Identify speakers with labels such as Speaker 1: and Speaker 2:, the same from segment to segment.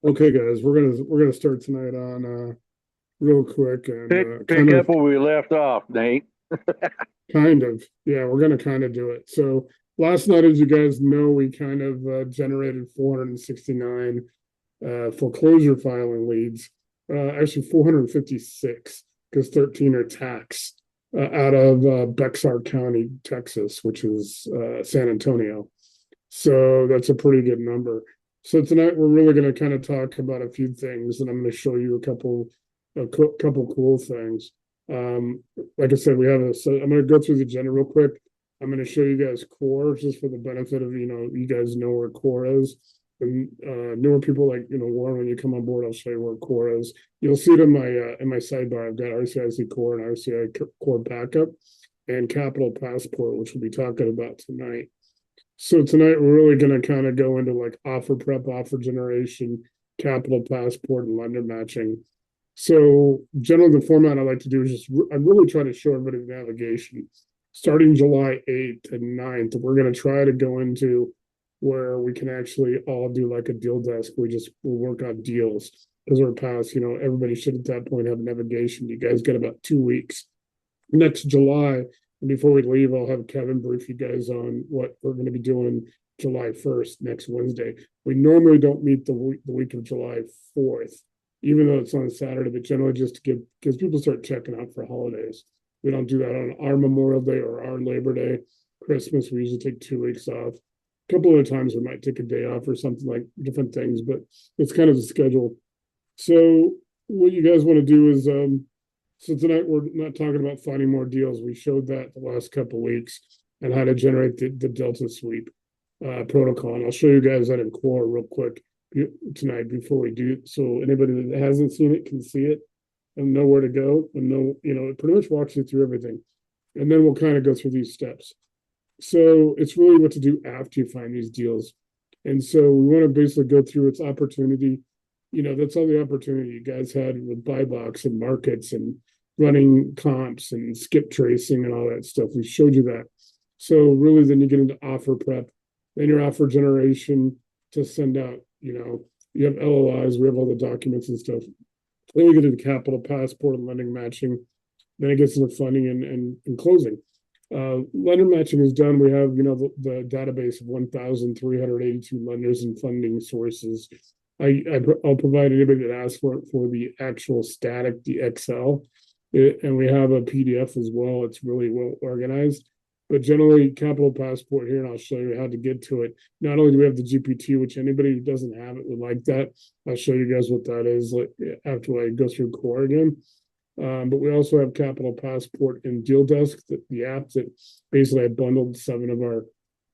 Speaker 1: Okay, guys, we're gonna start tonight on real quick and
Speaker 2: Pick up where we left off, Nate.
Speaker 1: yeah, we're gonna kind of do it. So last night, as you guys know, we kind of generated 469 foreclosure filing leads. Actually, 456 because 13 are tax out of Bexar County, Texas, which is San Antonio. So that's a pretty good number. So tonight we're really going to kind of talk about a few things, and I'm going to show you a couple cool things. Like I said, so I'm going to go through the agenda real quick. I'm going to show you guys Core just for the benefit of you guys know where Core is. And newer people like Warren, when you come on board, I'll show you where Core is. You'll see it in my sidebar. I've got RCIC Core and RCIC Core Backup and Capital Passport, which we'll be talking about tonight. So tonight we're really going to kind of go into like offer prep, offer generation, capital passport, and lender matching. So generally the format I like to do is I really try to show everybody the navigation. Starting July 8th to 9th, we're going to try to go into where we can actually all do like a deal desk. We'll work on deals because we're past, everybody should at that point have navigation. You guys got about 2 weeks. Next July, and before we leave, I'll have Kevin brief you guys on what we're going to be doing July 1st, next Wednesday. We normally don't meet the week of July 4th, even though it's on a Saturday, but generally just to because people start checking out for holidays. We don't do that on our Memorial Day or our Labor Day. Christmas, we usually take 2 weeks off. A couple of times we might take a day off or something, like different things, but it's kind of the schedule. So what you guys want to do is so tonight we're not talking about finding more deals. We showed that the last couple of weeks and how to generate the Delta Sweep protocol. And I'll show you guys that in Core real quick tonight before we do. So anybody that hasn't seen it can see it and know where to go and know, it pretty much walks you through everything. And then we'll kind of go through these steps. So it's really what to do after you find these deals. And so we want to basically go through its opportunity. That's all the opportunity you guys had with BuyBox and markets and running comps and skip tracing and all that stuff. We showed you that. So really then you get into offer prep, then your offer generation to send out, you have LOIs, we have all the documents and stuff. Then we get into capital passport and lending matching. Then it gets into funding and closing. Lender matching is done. We have, the database of 1,382 lenders and funding sources. I'll provide anybody that asks for it for the actual static, the Excel, and we have a PDF as well. It's really well organized. But generally, Capital Passport here, and I'll show you how to get to it. Not only do we have the GPT, which anybody who doesn't have it would like that. I'll show you guys what that is after I go through Core again. But we also have Capital Passport and Deal Desk, the app that basically I bundled seven of our,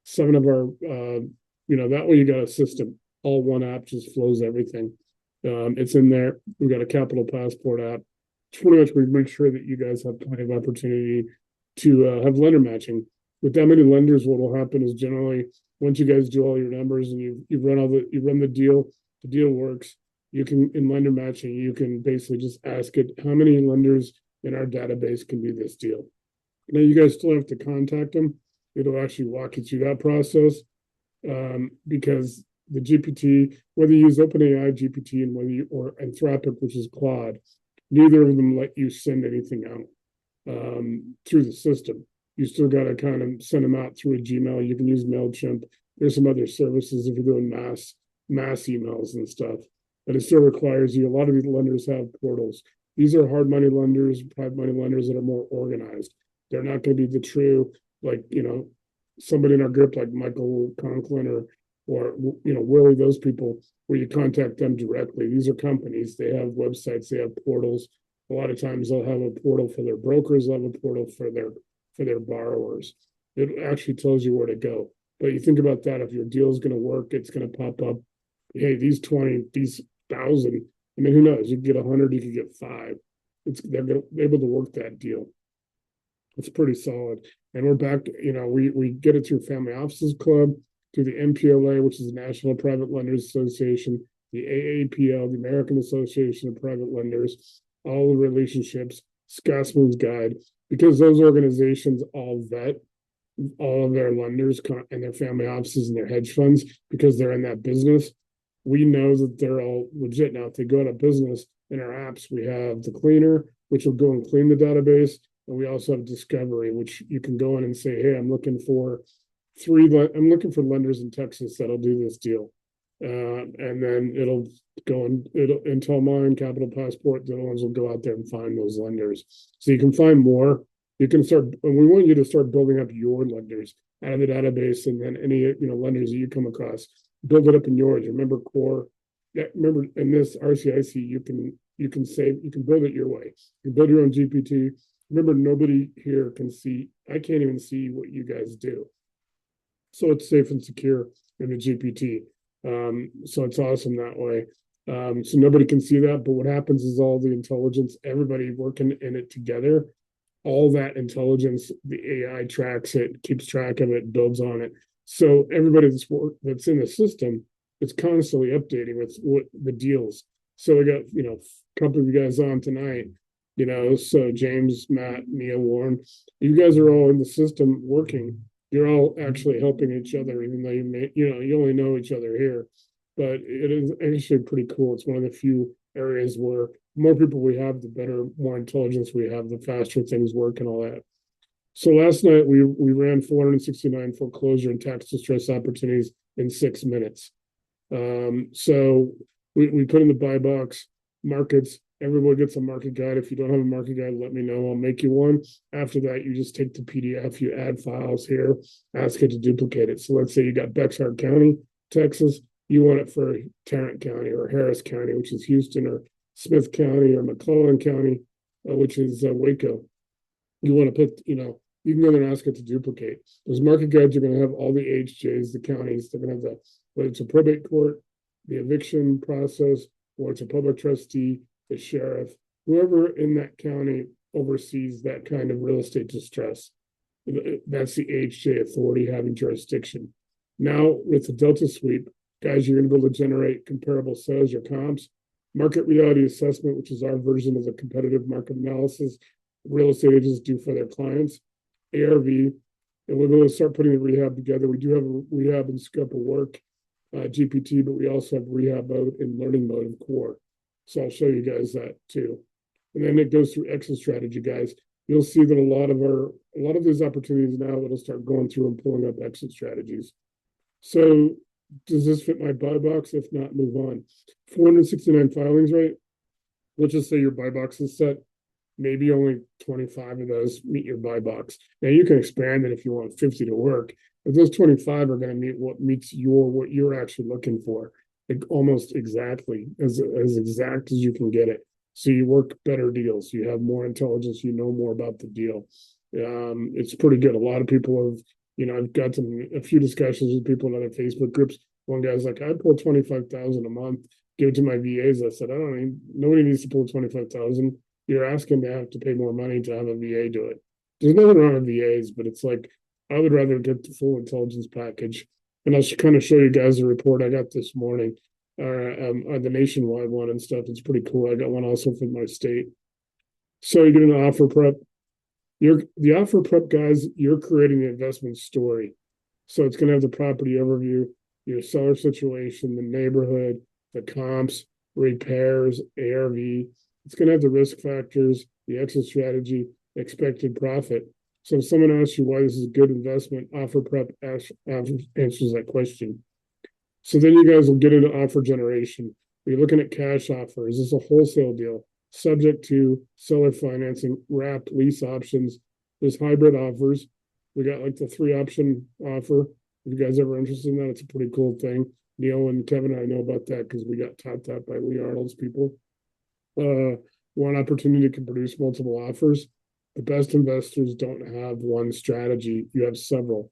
Speaker 1: that way you got a system. All one app just flows everything. It's in there. We've got a Capital Passport app. Pretty much we make sure that you guys have plenty of opportunity to have lender matching. With that many lenders, what will happen is generally once you guys do all your numbers and you run the deal works. You can in lender matching, you can basically just ask it how many lenders in our database can do this deal. Now you guys still have to contact them. It'll actually walk you through that process because the GPT, whether you use OpenAI GPT or Anthropic, which is Claude, neither of them let you send anything out through the system. You still got to kind of send them out through a Gmail. You can use MailChimp. There's some other services if you're doing mass emails and stuff. But it still requires you. A lot of these lenders have portals. These are hard money lenders, private money lenders that are more organized. They're not going to be the true, like, somebody in our group like Michael Conklin or Willie, those people where you contact them directly. These are companies. They have websites. They have portals. A lot of times they'll have a portal for their brokers. They'll have a portal for their borrowers. It actually tells you where to go. But you think about that. If your deal is going to work, it's going to pop up. Hey, these 1,000. I mean, who knows? You could get 100. You could get 5. They're able to work that deal. It's pretty solid. And we're back. We get it through Family Offices Club, through the MPLA, which is the National Private Lenders Association, the AAPL, the American Association of Private Lenders, all the relationships, Scotsman's Guide, because those organizations all vet all of their lenders and their family offices and their hedge funds because they're in that business. we know that they're all legit. Now, if they go out of business in our apps, we have the cleaner, which will go and clean the database. And we also have discovery, which you can go in and say, hey, I'm looking for lenders in Texas that'll do this deal. And then it'll go and it'll Intel Mine, Capital Passport, the other ones will go out there and find those lenders. So you can find more. You can start, and we want you to start building up your lenders out of the database, and then any lenders that you come across, build it up in yours. Remember Core. Yeah, remember in this RCIC, you can build it your way. You can build your own GPT. Remember, nobody here can see. I can't even see what you guys do. So it's safe and secure in the GPT. So it's awesome that way. So nobody can see that, but what happens is all the intelligence, everybody working in it together, all that intelligence, the AI tracks it, keeps track of it, builds on it. So everybody that's in the system is constantly updating with what the deals. So we got, a couple of you guys on tonight, so James, Matt, Mia, Warren, you guys are all in the system working. You're all actually helping each other, even though you only know each other here. But it is actually pretty cool. It's one of the few areas where more people we have, the better, more intelligence we have, the faster things work and all that. So last night we ran 469 foreclosure and tax distress opportunities in 6 minutes. So we put in the BuyBox markets. Everybody gets a market guide. If you don't have a market guide, let me know. I'll make you one. After that, you just take the PDF, you add files here, ask it to duplicate it. So let's say you got Bexar County, Texas. You want it for Tarrant County or Harris County, which is Houston, or Smith County or McClellan County, which is Waco. You want to put, you can go there and ask it to duplicate. Those market guides are going to have all the HJs, the counties. They're going to have whether it's a probate court, the eviction process, or it's a public trustee, the sheriff, whoever in that county oversees that kind of real estate distress. That's the HJ authority having jurisdiction. Now, with the Delta Sweep, guys, you're going to be able to generate comparable sales or comps, market reality assessment, which is our version of the competitive market analysis real estate agents do for their clients, ARV, and we're going to start putting the Rehab together. We do have a Rehab and scope of work GPT, but we also have Rehab mode and learning mode of Core. So I'll show you guys that too. And then it goes through exit strategy, guys. You'll see that a lot of these opportunities now that'll start going through and pulling up exit strategies. So does this fit my BuyBox? If not, move on. 469 filings, right? Let's just say your BuyBox is set. Maybe only 25 of those meet your BuyBox. Now you can expand it if you want 50 to work. But those 25 are going to meet what you're actually looking for. Almost exactly, as exact as you can get it. So you work better deals. You have more intelligence. You know more about the deal. It's pretty good. A lot of people have, I've got a few discussions with people in other Facebook groups. One guy's like, I pull 25,000 a month, give it to my VAs. I said, nobody needs to pull 25,000. You're asking to have to pay more money to have a VA do it. There's nothing wrong with VAs, but it's like, I would rather get the full intelligence package. And I'll kind of show you guys the report I got this morning, on the nationwide one and stuff. It's pretty cool. I got one also for my state. So you get an offer prep. The offer prep, guys, you're creating the investment story. So it's going to have the property overview, your seller situation, the neighborhood, the comps, repairs, ARV. It's going to have the risk factors, the exit strategy, expected profit. So if someone asks you why this is a good investment, offer prep answers that question. So then you guys will get into offer generation. Are you looking at cash offer? Is this a wholesale deal? Subject to seller financing, wrapped lease options. There's hybrid offers. We got like the 3-option offer. If you guys ever interested in that, it's a pretty cool thing. Neil and Kevin and I know about that because we got taught that by Lee Arnold's people. One opportunity can produce multiple offers. The best investors don't have one strategy. You have several.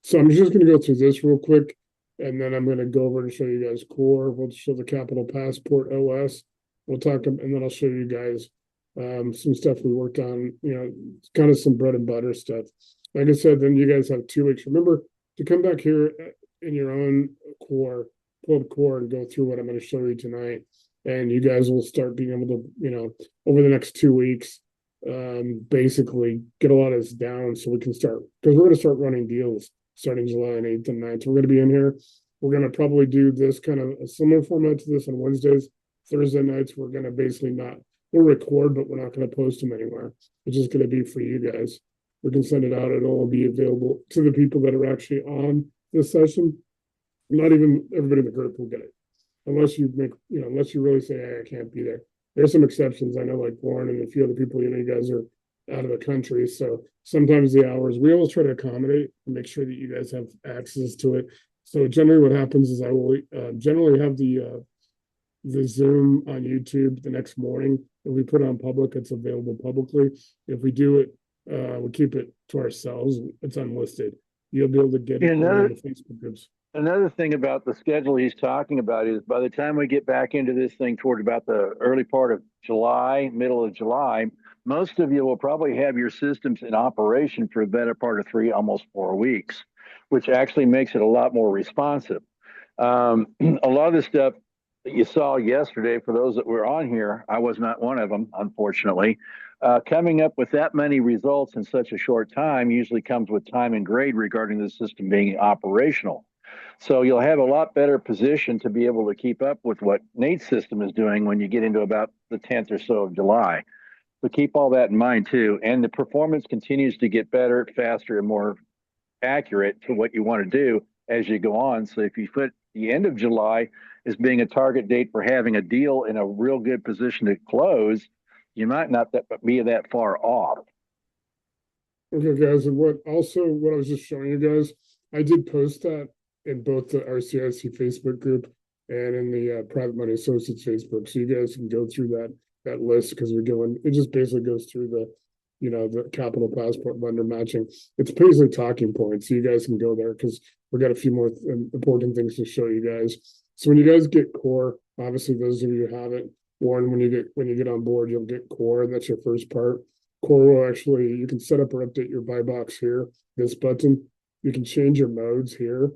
Speaker 1: So I'm just going to go through this real quick, and then I'm going to go over and show you guys Core. We'll show the Capital Passport OS. We'll talk, and then I'll show you guys some stuff we worked on, kind of some bread and butter stuff. Like I said, then you guys have 2 weeks. Remember to come back here in your own Core, pull up Core and go through what I'm going to show you tonight. And you guys will start being able to, over the next 2 weeks, basically get a lot of this down so we can start, because we're going to start running deals starting July 8th and 9th. We're going to be in here We're going to probably do this kind of a similar format to this on Wednesdays. Thursday nights, we're going to basically we'll record, but we're not going to post them anywhere. It's just going to be for you guys. We can send it out. It'll all be available to the people that are actually on this session. Not even everybody in the group will get it. Unless you unless you really say, hey, I can't be there. There's some exceptions. I know, like Warren and a few other people, you guys are out of the country. So sometimes the hours, we always try to accommodate and make sure that you guys have access to it. So generally what happens is I will generally have the Zoom on YouTube the next morning. If we put it on public, it's available publicly. If we do it, we keep it to ourselves. It's unlisted. You'll be able to get it in the Facebook groups.
Speaker 2: Another thing about the schedule he's talking about is by the time we get back into this thing toward about the early part of July, middle of July, most of you will probably have your systems in operation for a better part of 3, almost 4 weeks, which actually makes it a lot more responsive. A lot of the stuff that you saw yesterday, for those that were on here, I was not one of them, unfortunately. Coming up with that many results in such a short time usually comes with time and grade regarding the system being operational. So you'll have a lot better position to be able to keep up with what Nate's system is doing when you get into about the 10th or so of July. So keep all that in mind too. And the performance continues to get better, faster, and more accurate to what you want to do as you go on. So if you put the end of July as being a target date for having a deal in a real good position to close, you might not be that far off.
Speaker 1: Okay, guys, and what I was just showing you guys, I did post that in both the RCIC Facebook group and in the Private Money Associates Facebook, so you guys can go through that list because it just basically goes through the capital passport lender matching. It's basically talking points, so you guys can go there because we got a few more important things to show you guys. So when you guys get Core, obviously those of you who have it, Warren, when you get on board, you'll get Core, and that's your first part. Core will actually, you can set up or update your BuyBox here, this button. You can change your modes here.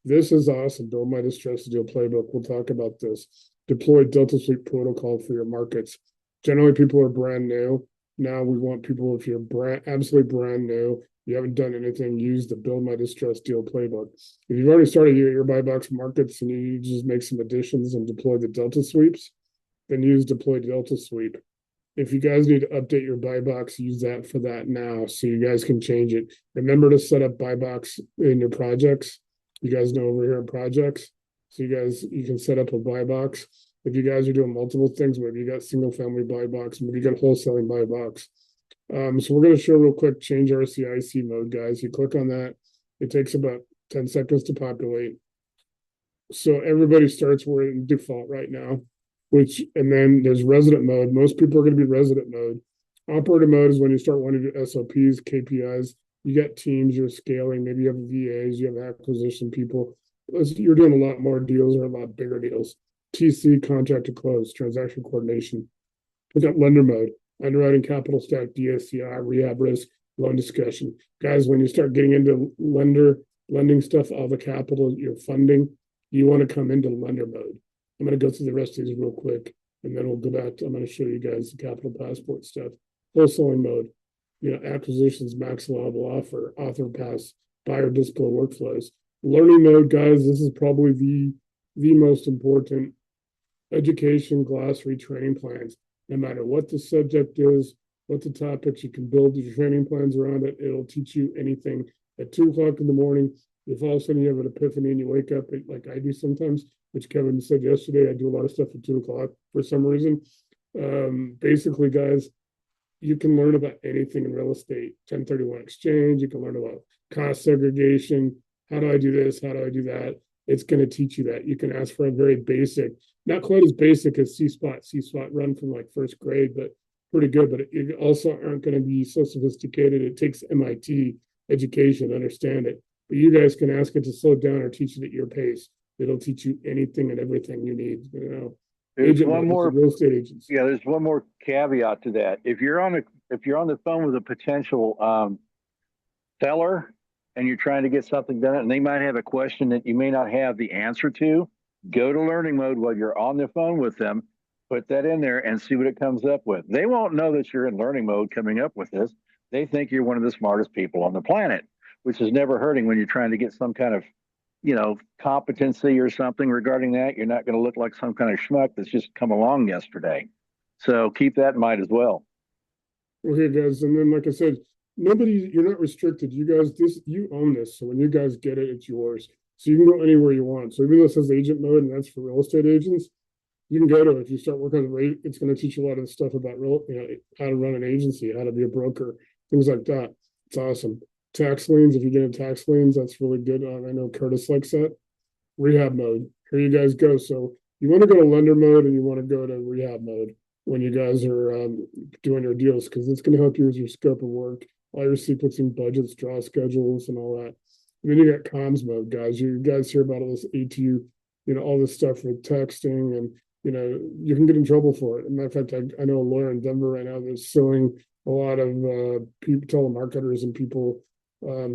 Speaker 1: This is awesome. Build my distressed deal playbook. We'll talk about this. Deploy Delta Fleet protocol for your markets. Generally, people are brand new. Now we want people, if you're absolutely brand new, you haven't done anything, use the Build My Distressed Deal playbook. If you've already started your BuyBox markets and you just make some additions and deploy the Delta sweeps, then use Deploy Delta Sweep. If you guys need to update your BuyBox, use that for that now so you guys can change it. Remember to set up BuyBox in your projects. You guys know over here in projects. So you can set up a BuyBox. If you guys are doing multiple things, maybe you got single family BuyBox, maybe you got wholesaling BuyBox. So we're going to show real quick, change RCIC mode, guys. You click on that. It takes about 10 seconds to populate. So everybody starts where in default right now, and then there's resident mode. Most people are going to be resident mode. Operator mode is when you start wanting to do SOPs, KPIs. You got teams, you're scaling. Maybe you have VAs, you have acquisition people. You're doing a lot more deals or a lot bigger deals. TC, contract to close, transaction coordination. We got lender mode, underwriting, capital stack, DSCR, rehab risk, loan discussion. Guys, when you start getting into lending stuff, all the capital you're funding, you want to come into lender mode. I'm going to go through the rest of these real quick, and then we'll go back I'm going to show you guys the capital passport stuff. Wholesaling mode, acquisitions, max allowable offer, author pass, buyer display workflows. Learning mode, guys, this is probably the most important. Education, glossary, training plans. No matter what the subject is, what the topics, you can build your training plans around it. It'll teach you anything. At 2 o'clock in the morning, if all of a sudden you have an epiphany and you wake up, like I do sometimes, which Kevin said yesterday, I do a lot of stuff at 2 o'clock for some reason. Basically, guys, you can learn about anything in real estate. 1031 exchange, you can learn about cost segregation. How do I do this? How do I do that? It's going to teach you that. You can ask for a very basic, not quite as basic as C-Spot run from like first grade, but pretty good. But it also aren't going to be so sophisticated. It takes MIT education to understand it. But you guys can ask it to slow down or teach it at your pace. It'll teach you anything and everything you need.
Speaker 2: There's one more
Speaker 1: real estate agents.
Speaker 2: Yeah, there's one more caveat to that. If you're on the phone with a potential seller and you're trying to get something done, and they might have a question that you may not have the answer to, go to learning mode while you're on the phone with them, put that in there and see what it comes up with. They won't know that you're in learning mode coming up with this. They think you're one of the smartest people on the planet, which is never hurting when you're trying to get some kind of competency or something regarding that. You're not going to look like some kind of schmuck that's just come along yesterday. So keep that in mind as well.
Speaker 1: Okay, guys, and then like I said, you're not restricted. You guys, you own this. So when you guys get it, it's yours. So you can go anywhere you want. So even though it says agent mode, and that's for real estate agents, you can go to it. If you start working on the rate, it's going to teach you a lot of the stuff about how to run an agency, how to be a broker, things like that. It's awesome. Tax liens, if you get in tax liens, that's really good. I know Curtis likes that. Rehab mode. Here you guys go. So you want to go to lender mode and you want to go to rehab mode when you guys are doing your deals, because it's going to help you with your scope of work, all your sequencing budgets, draw schedules, and all that. And then you got comms mode, guys. You guys hear about all this ATU, all this stuff with texting, and you can get in trouble for it. As a matter of fact, I know a lawyer in Denver right now that's suing a lot of people, telemarketers and people,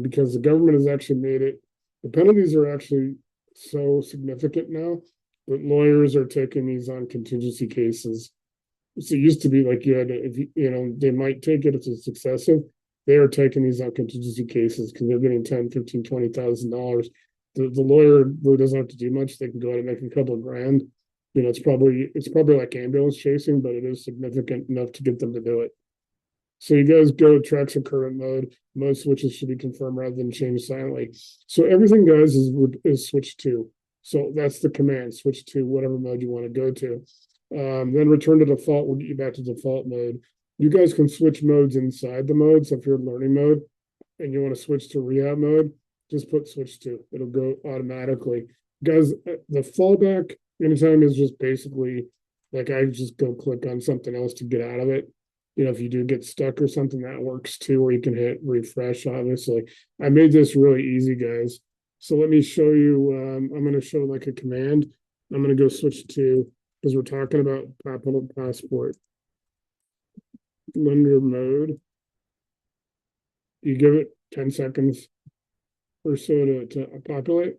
Speaker 1: because the government has actually made it. The penalties are actually so significant now that lawyers are taking these on contingency cases. So it used to be like you had to, if they might take it if it's excessive. They are taking these on contingency cases because they're getting $10,000, $15,000, $20,000. The lawyer really doesn't have to do much. They can go out and make a couple of grand. It's probably like ambulance chasing, but it is significant enough to get them to do it. So you guys go to tracks in current mode. Most switches should be confirmed rather than changed silently. So everything, guys, is switch to. So that's the command, switch to whatever mode you want to go to. Then return to default will get you back to default mode. You guys can switch modes inside the mode. So if you're in learning mode and you want to switch to rehab mode, just put switch to. It'll go automatically. Guys, the fallback anytime is just basically like I just go click on something else to get out of it. If you do get stuck or something, that works too, or you can hit refresh, obviously. I made this really easy, guys. So let me show you, I'm going to show like a command. I'm going to go switch to, because we're talking about capital passport. Lender mode. You give it 10 seconds or so to populate.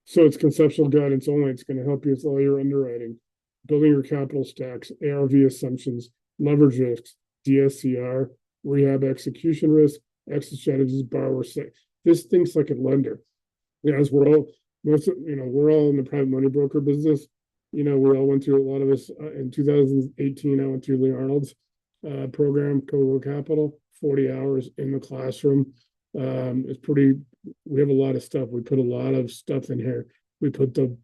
Speaker 1: So it's conceptual guidance only. It's going to help you with all your underwriting, building your capital stacks, ARV assumptions, leverage risks, DSCR, rehab execution risk, exit strategies, borrower say. This thinks like a lender. As we're all in the private money broker business. We all went through, a lot of us in 2018. I went through Lee Arnold's program, Coco Capital, 40 hours in the classroom. We have a lot of stuff. We put a lot of stuff in here. We put the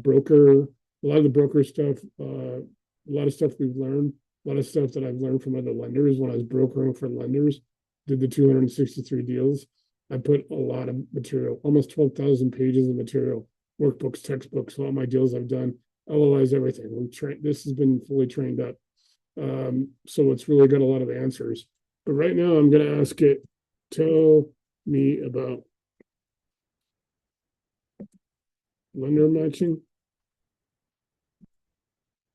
Speaker 1: broker, a lot of the broker stuff, a lot of stuff we've learned, a lot of stuff that I've learned from other lenders when I was brokering for lenders, did the 263 deals. I put a lot of material, almost 12,000 pages of material, workbooks, textbooks, all my deals I've done, LOIs, everything. This has been fully trained up. So it's really got a lot of answers. But right now I'm going to ask it, tell me about lender matching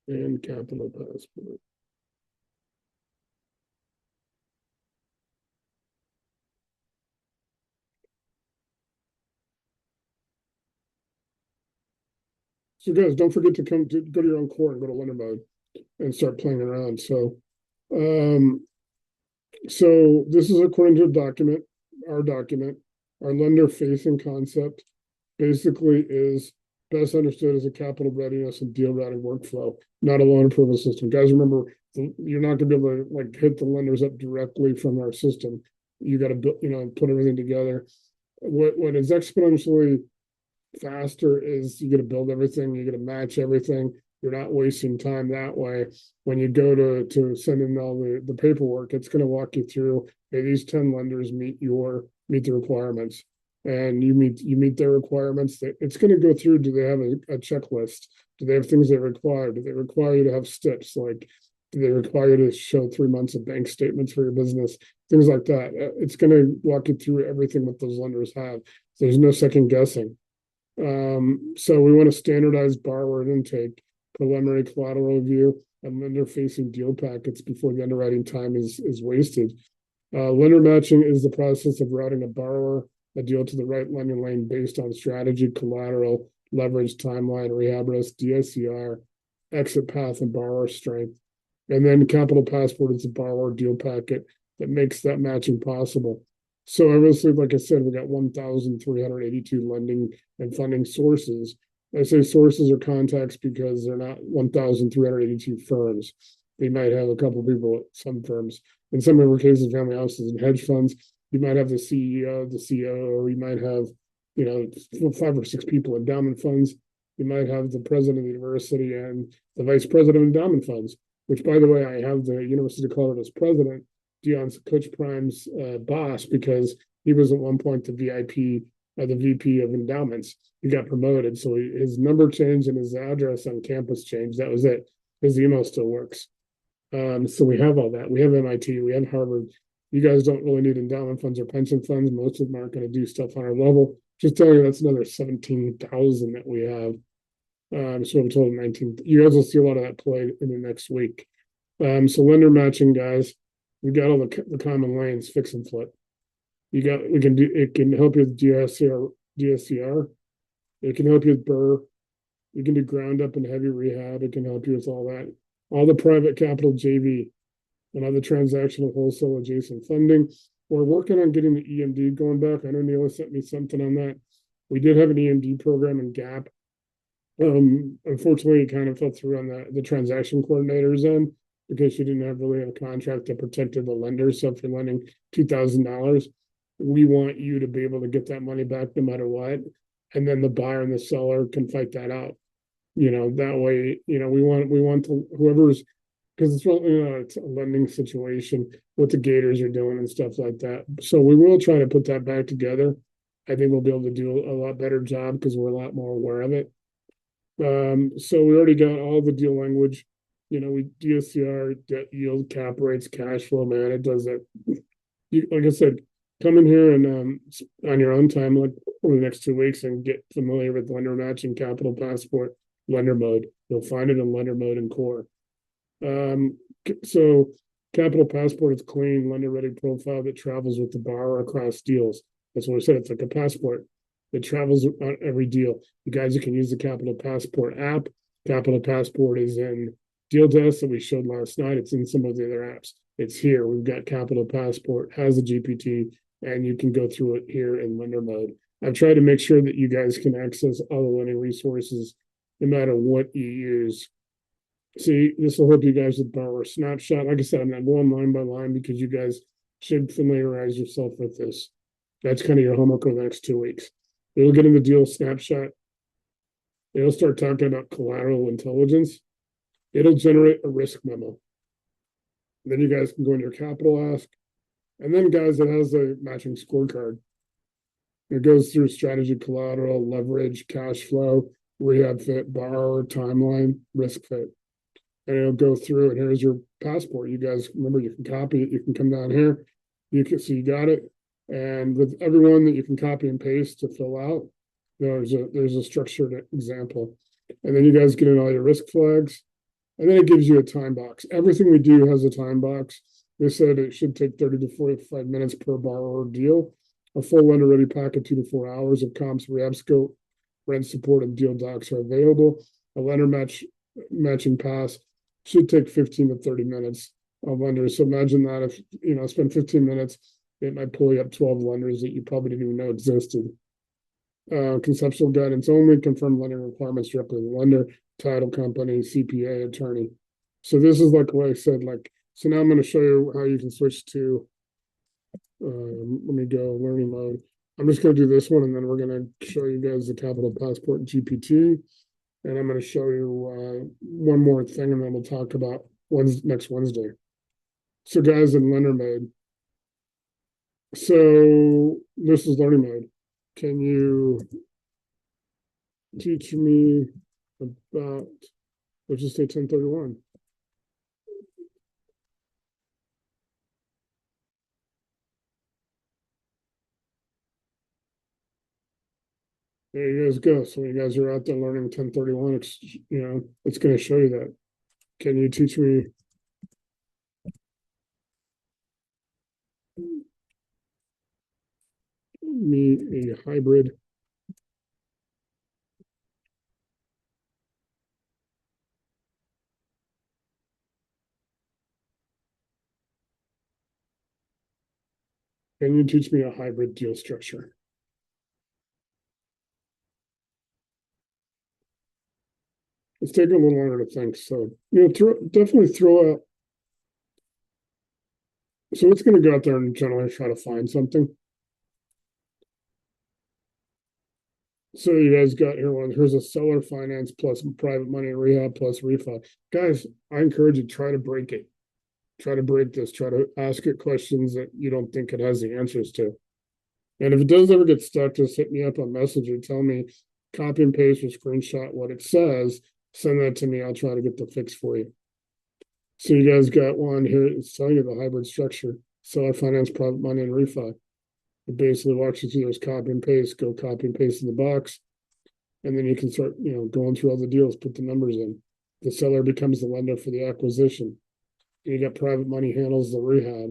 Speaker 1: and capital passport. So guys, don't forget to go to your own core and go to lender mode and start playing around. So this is according to a document, our lender facing concept basically is best understood as a capital readiness and deal routing workflow, not a loan approval system. Guys, remember, you're not going to be able to like hit the lenders up directly from our system. You got to put everything together. What is exponentially faster is you got to build everything, you got to match everything. You're not wasting time that way. When you go to send in all the paperwork, it's going to walk you through, hey, these 10 lenders meet the requirements, and you meet their requirements. It's going to go through, do they have a checklist? Do they have things they require? Do they require you to have steps? Like, do they require you to show 3 months of bank statements for your business? Things like that. It's going to walk you through everything that those lenders have. There's no second guessing. So we want to standardize borrower intake, preliminary collateral review, and lender-facing deal packets before the underwriting time is wasted. Lender matching is the process of routing a deal to the right lending lane based on strategy, collateral, leverage, timeline, rehab risk, DSCR, exit path, and borrower strength. And then capital passport is a borrower deal packet that makes that matching possible. So obviously, like I said, we got 1,382 lending and funding sources. I say sources or contacts because they're not 1,382 firms. They might have a couple people at some firms. In some of our cases, family offices and hedge funds, you might have the CEO, the COO, or you might have, 5 or 6 people in endowment funds. You might have the president of the university and the vice president of endowment funds, which, by the way, I have the University of Colorado's president, Dion's Coach Prime's boss, because he was at one point the the VP of endowments. He got promoted, so his number changed and his address on campus changed. That was it. His email still works. So we have all that. We have MIT, we have Harvard. You guys don't really need endowment funds or pension funds. Most of them aren't going to do stuff on our level. Just telling you that's another 17,000 that we have. So I'm total 19. You guys will see a lot of that play in the next week. So lender matching, guys, we got all the common lanes, fix and flip. We can do it, can help you with DSCR. It can help you with BRRRR. We can do ground up and heavy rehab. It can help you with all that. All the private capital JV and other transactional wholesale adjacent funding. We're working on getting the EMD going back. I know Neil sent me something on that. We did have an EMD program in GAP. Unfortunately, it kind of fell through on the transaction coordinator's end because she didn't really have a contract that protected the lender. So if you're lending $2,000, we want you to be able to get that money back no matter what. And then the buyer and the seller can fight that out. That way, we want to, whoever's, because it's really, it's a lending situation, what the Gators are doing and stuff like that. So we will try to put that back together. I think we'll be able to do a lot better job because we're a lot more aware of it. So we already got all the deal language. We DSCR, debt yield, cap rates, cash flow, man. It does that. Like I said, come in here and on your own time, like over the next 2 weeks, and get familiar with lender matching, capital passport, lender mode. You'll find it in lender mode and core. So capital passport is clean, lender ready profile that travels with the borrower across deals. That's what I said. It's like a passport. It travels on every deal. You guys, you can use the Capital Passport app. Capital Passport is in Deal Desk that we showed last night. It's in some of the other apps. It's here. We've got Capital Passport, has a GPT, and you can go through it here in lender mode. I've tried to make sure that you guys can access all the lending resources no matter what you use. See, this will help you guys with borrower snapshot. Like I said, I'm not going line by line because you guys should familiarize yourself with this. That's kind of your homework over the next 2 weeks. It'll get in the deal snapshot. It'll start talking about collateral intelligence. It'll generate a risk memo. And then you guys can go into your capital ask. And then, guys, it has a matching scorecard. It goes through strategy, collateral, leverage, cash flow, rehab fit, borrower, timeline, risk fit. And it'll go through, and here's your passport. You guys remember, you can copy it. You can come down here. You can see you got it. And with everyone that you can copy and paste to fill out, there's a structured example. And then you guys get in all your risk flags. And then it gives you a time box. Everything we do has a time box. They said it should take 30 to 45 minutes per borrower deal. A full lender ready packet, 2 to 4 hours of comps, rehab scope, rent support, and deal docs are available. A lender matching pass should take 15 to 30 minutes of lenders. So imagine that if spend 15 minutes, it might pull you up 12 lenders that you probably didn't even know existed. Conceptual guidance only, confirm lending requirements directly with the lender, title company, CPA, attorney. So this is like what I said, so now I'm going to show you how you can switch to, let me go learning mode. I'm just going to do this one, and then we're going to show you guys the Capital Passport GPT. And I'm going to show you one more thing, and then we'll talk about next Wednesday. So guys, in lender mode. So this is learning mode. Can you teach me about, let's just say 1031. There you guys go. So when you guys are out there learning 1031, it's going to show you that. Can you teach me a hybrid Can you teach me a hybrid deal structure? It's taking a little longer to think. So, definitely throw out. So it's going to go out there and generally try to find something. So you guys got here one. Here's a seller finance plus private money rehab plus refi. Guys, I encourage you, try to break it. Try to break this. Try to ask it questions that you don't think it has the answers to. And if it does ever get stuck, just hit me up on Messenger. Tell me, copy and paste or screenshot what it says. Send that to me. I'll try to get the fix for you. So you guys got one here. It's telling you the hybrid structure. Seller finance, private money, and refi. It basically walks you through this copy and paste, go copy and paste in the box. And then you can start, going through all the deals, put the numbers in. The seller becomes the lender for the acquisition. You got private money handles the rehab.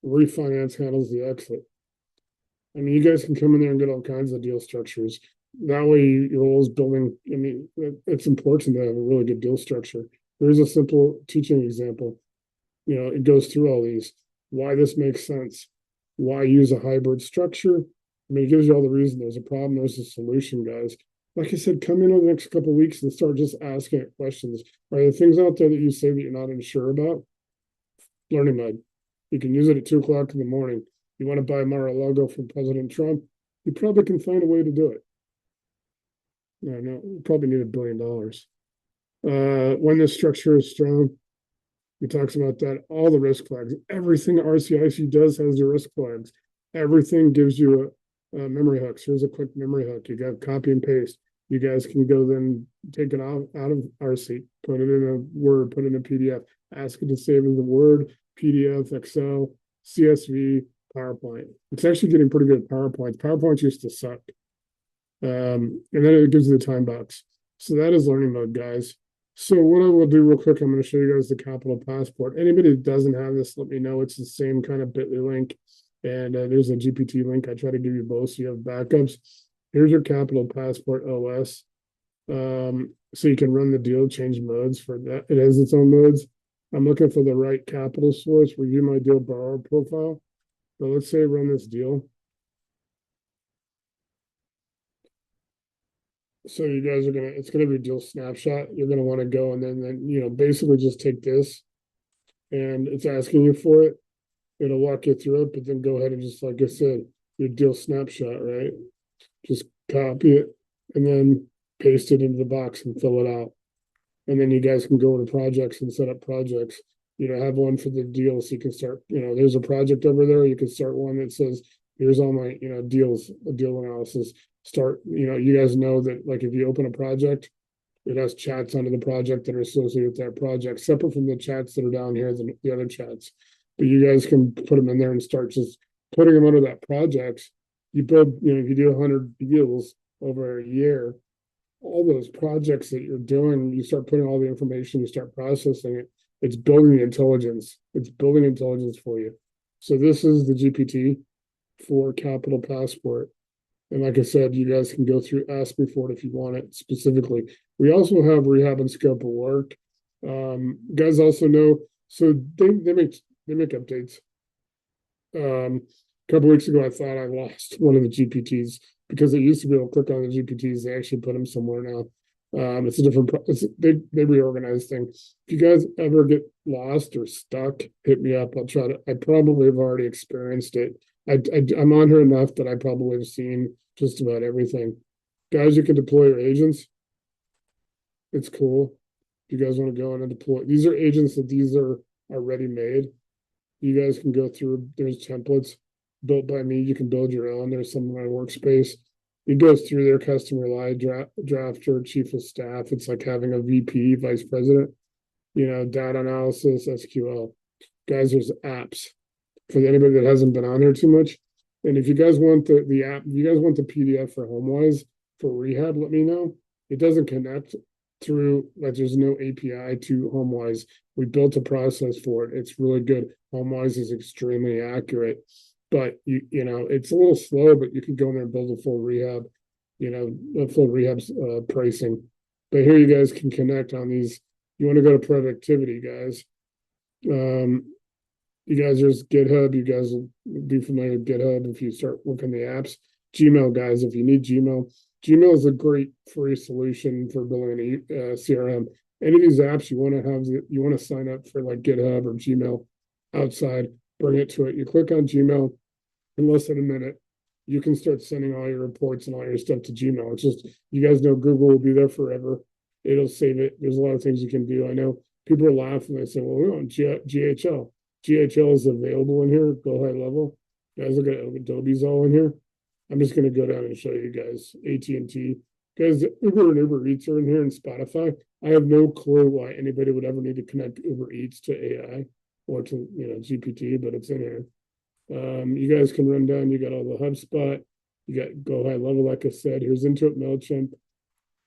Speaker 1: Refinance handles the exit. I mean, you guys can come in there and get all kinds of deal structures. That way you're always building. I mean, it's important to have a really good deal structure. Here's a simple teaching example. It goes through all these. Why this makes sense. Why use a hybrid structure? I mean, it gives you all the reason. There's a problem, there's a solution, guys. Like I said, come in over the next couple of weeks and start just asking it questions. Are there things out there that you say that you're not unsure about? Learning mode. You can use it at 2 o'clock in the morning. You want to buy Mar-a-Lago from President Trump? You probably can find a way to do it. No, you probably need $1 billion. When the structure is strong, he talks about that, all the risk flags. Everything RCIC does has the risk flags. Everything gives you a memory hooks. Here's a quick memory hook. You got copy and paste. You guys can go then take it out of RC, put it in a Word, put it in a PDF, ask it to save as a Word, PDF, Excel, CSV, PowerPoint. It's actually getting pretty good at PowerPoint. PowerPoint used to suck. And then it gives you the time box. So that is learning mode, guys. So what I will do real quick, I'm going to show you guys the Capital Passport. Anybody that doesn't have this, let me know. It's the same kind of bit.ly link. And there's a GPT link. I try to give you both so you have backups. Here's your Capital Passport OS. So you can run the deal, change modes for that. It has its own modes. I'm looking for the right capital source. Review my deal borrower profile. So let's say run this deal. So you guys are it's gonna be a deal snapshot. You're gonna want to go and then basically just take this, and it's asking you for it. It'll walk you through it, but then go ahead and just, like I said, your deal snapshot, right? Just copy it and then paste it into the box and fill it out. And then you guys can go into projects and set up projects. Have one for the deal so you can start. There's a project over there. You can start one that says, "Here's all my deals, a deal analysis." Start. You guys know that, like, if you open a project, it has chats under the project that are associated with that project, separate from the chats that are down here, the other chats. But you guys can put them in there and start just putting them under that project. You build, if you do 100 deals over a year, all those projects that you're doing, you start putting all the information, you start processing it. It's building the intelligence. It's building intelligence for you. So this is the GPT for Capital Passport. And like I said, you guys can go through, ask me for it if you want it specifically. We also have Rehab and Scope of Work. Guys also know, so they make updates. A couple weeks ago, I thought I lost one of the GPTs because it used to be able to click on the GPTs. They actually put them somewhere now. It's a different, they reorganize things. If you guys ever get lost or stuck, hit me up. I probably have already experienced it. I'm on here enough that I probably have seen just about everything. Guys, you can deploy your agents. It's cool. If you guys want to go in and deploy, these are agents that these are already made. You guys can go through, there's templates built by me. You can build your own. There's some in my workspace. It goes through their customer line, drafter, chief of staff. It's like having a VP, vice president, data analysis, SQL. Guys, there's apps for anybody that hasn't been on here too much. And if you guys want the app, if you guys want the PDF for HomeWise for Rehab, let me know. It doesn't connect through, like, there's no API to HomeWise. We built a process for it. It's really good. HomeWise is extremely accurate, but it's a little slow, but you can go in there and build a full Rehab, a full Rehab pricing. But here you guys can connect on these. You want to go to productivity, guys. you guys, there's GitHub. You guys will be familiar with GitHub if you start working the apps. Gmail, guys, if you need Gmail, Gmail is a great free solution for building a CRM. Any of these apps you want to have, you want to sign up for like GitHub or Gmail outside, bring it to it. You click on Gmail, in less than a minute, you can start sending all your reports and all your stuff to Gmail. It's just, you guys know Google will be there forever. It'll save it. There's a lot of things you can do. I know people are laughing. They say, well, we want GHL. GHL is available in here. Go high level. Guys, look at Adobe's all in here. I'm just going to go down and show you guys AT&T. Guys, Uber and Uber Eats are in here and Spotify. I have no clue why anybody would ever need to connect Uber Eats to AI or to GPT, but it's in here. You guys can run down. You got all the HubSpot. You got Go High Level, like I said. Here's Intuit, MailChimp,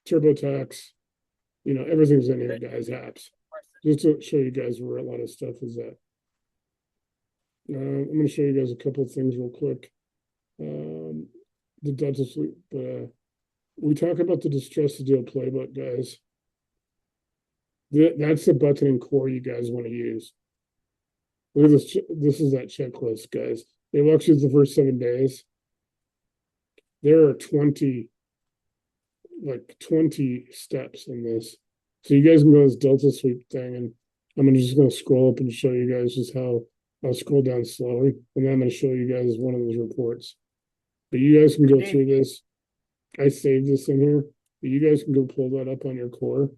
Speaker 1: TurboTax. Everything's in here, guys. Apps. Just to show you guys where a lot of stuff is at. I'm going to show you guys a couple of things real quick. The Delta Suite. We talk about the distressed deal playbook, guys. That's the button and core you guys want to use. Look at this. This is that checklist, guys. They walk you through the first 7 days. There are 20 steps in this. So you guys can go to this Delta Sweep thing, and I'm just going to scroll up and show you guys just how I'll scroll down slowly, and then I'm going to show you guys one of those reports. But you guys can go through this. I saved this in here, but you guys can go pull that up on your core.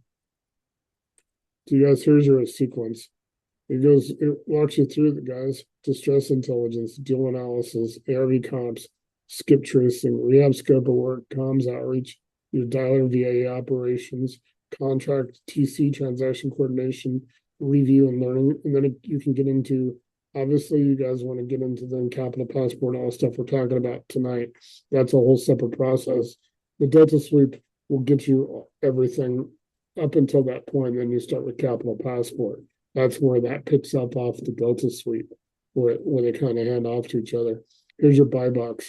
Speaker 1: So you guys, here's your sequence. It walks you through the guys, distress intelligence, deal analysis, ARV comps, skip tracing, rehab scope of work, comms outreach, your dialer VA operations, contract TC transaction coordination, review and learning. And then you can get into, obviously you guys want to get into the capital passport and all the stuff we're talking about tonight. That's a whole separate process. The Delta Sweep will get you everything up until that point. Then you start with capital passport. That's where that picks up off the Delta Suite, where they kind of hand off to each other. Here's your BuyBox,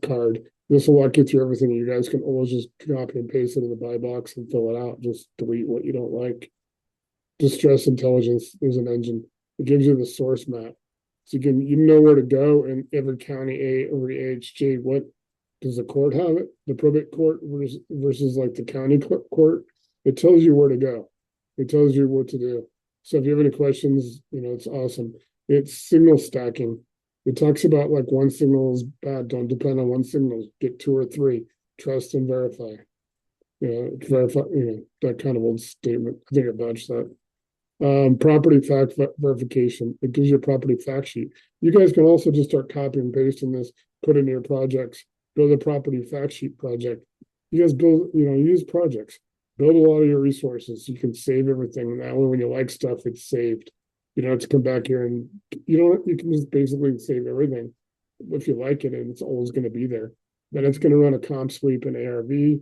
Speaker 1: card. This will walk you through everything. You guys can always just copy and paste it in the BuyBox and fill it out. Just delete what you don't like. Distress intelligence is an engine. It gives you the source map, so you know where to go in every county, every AHJ. What does the court have it? The probate court versus like the county court. It tells you where to go. It tells you what to do. So if you have any questions, it's awesome. It's signal stacking. It talks about like one signal is bad. Don't depend on one signal. Get 2 or 3. Trust and verify. Verify. That kind of old statement. I think I botched that. Property fact verification. It gives you a property fact sheet. You guys can also just start copying and pasting this. Put it in your projects. Build a property fact sheet project. You guys build. Use projects. Build a lot of your resources. You can save everything. That way, when you like stuff, it's saved. You don't have to come back here and you can just basically save everything if you like it, and it's always going to be there. Then it's going to run a comp sweep in ARV.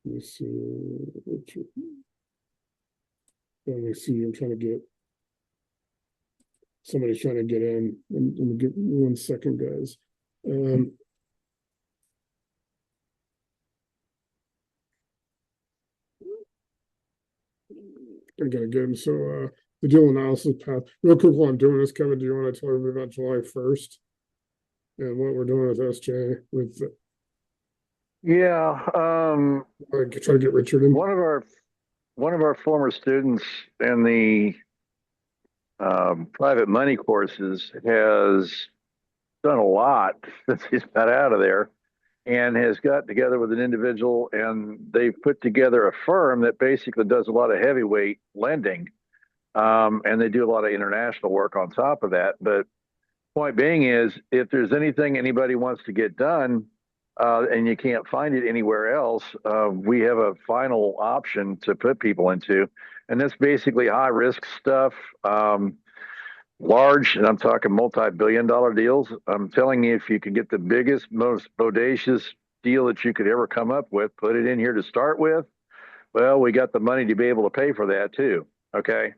Speaker 1: Let me see. Let me see. Somebody's trying to get in. Let me give 1 second, guys. I gotta get him. So the deal analysis path. Real quick while I'm doing this, Kevin, do you want to tell everybody about July 1st and what we're doing with SJ with
Speaker 2: Yeah.
Speaker 1: try to get Richard in?
Speaker 2: One of our former students in the private money courses has done a lot since he's got out of there, and has got together with an individual, and they've put together a firm that basically does a lot of heavyweight lending, and they do a lot of international work on top of that. But point being is, if there's anything anybody wants to get done, and you can't find it anywhere else, we have a final option to put people into, and that's basically high risk stuff. Large, and I'm talking multi-billion-dollar deals. I'm telling you, if you can get the biggest, most bodacious deal that you could ever come up with, put it in here to start with. Well, we got the money to be able to pay for that too. Okay.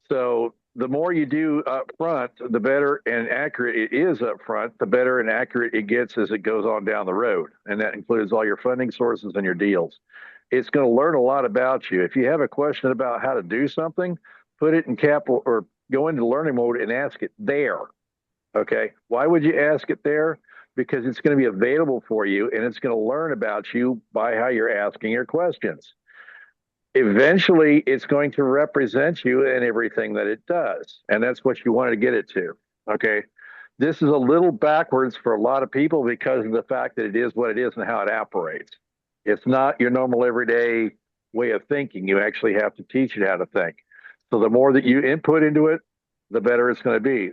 Speaker 2: So the more you do up front, the better and accurate it is up front, the better and accurate it gets as it goes on down the road. And that includes all your funding sources and your deals. It's going to learn a lot about you. If you have a question about how to do something, put it in capital or go into learning mode and ask it there. Okay. Why would you ask it there? Because it's going to be available for you and it's going to learn about you by how you're asking your questions. Eventually, it's going to represent you in everything that it does. And that's what you want to get it to. Okay. This is a little backwards for a lot of people because of the fact that it is what it is and how it operates. It's not your normal everyday way of thinking. You actually have to teach it how to think. So the more that you input into it, the better it's going to be.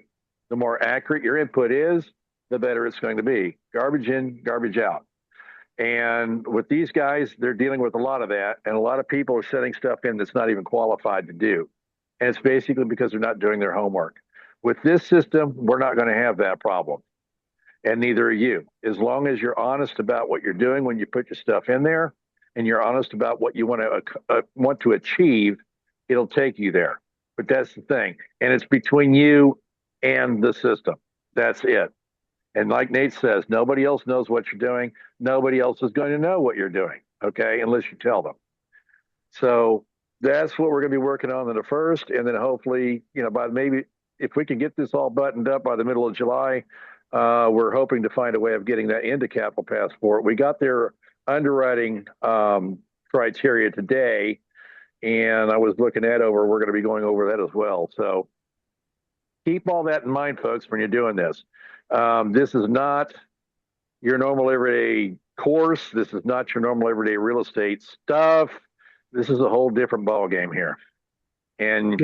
Speaker 2: The more accurate your input is, the better it's going to be. Garbage in, garbage out. And with these guys, they're dealing with a lot of that. And a lot of people are setting stuff in that's not even qualified to do. And it's basically because they're not doing their homework. With this system, we're not going to have that problem. And neither are you. As long as you're honest about what you're doing when you put your stuff in there, and you're honest about what you want to achieve, it'll take you there. But that's the thing. And it's between you and the system. That's it. And like Nate says, nobody else knows what you're doing. Nobody else is going to know what you're doing, okay, unless you tell them. So that's what we're going to be working on in the first. And then hopefully, by maybe if we can get this all buttoned up by the middle of July, we're hoping to find a way of getting that into Capital Passport. We got their underwriting criteria today, and I was looking that over. We're going to be going over that as well. So keep all that in mind, folks, when you're doing this. This is not your normal everyday course. This is not your normal everyday real estate stuff. This is a whole different ball game here. And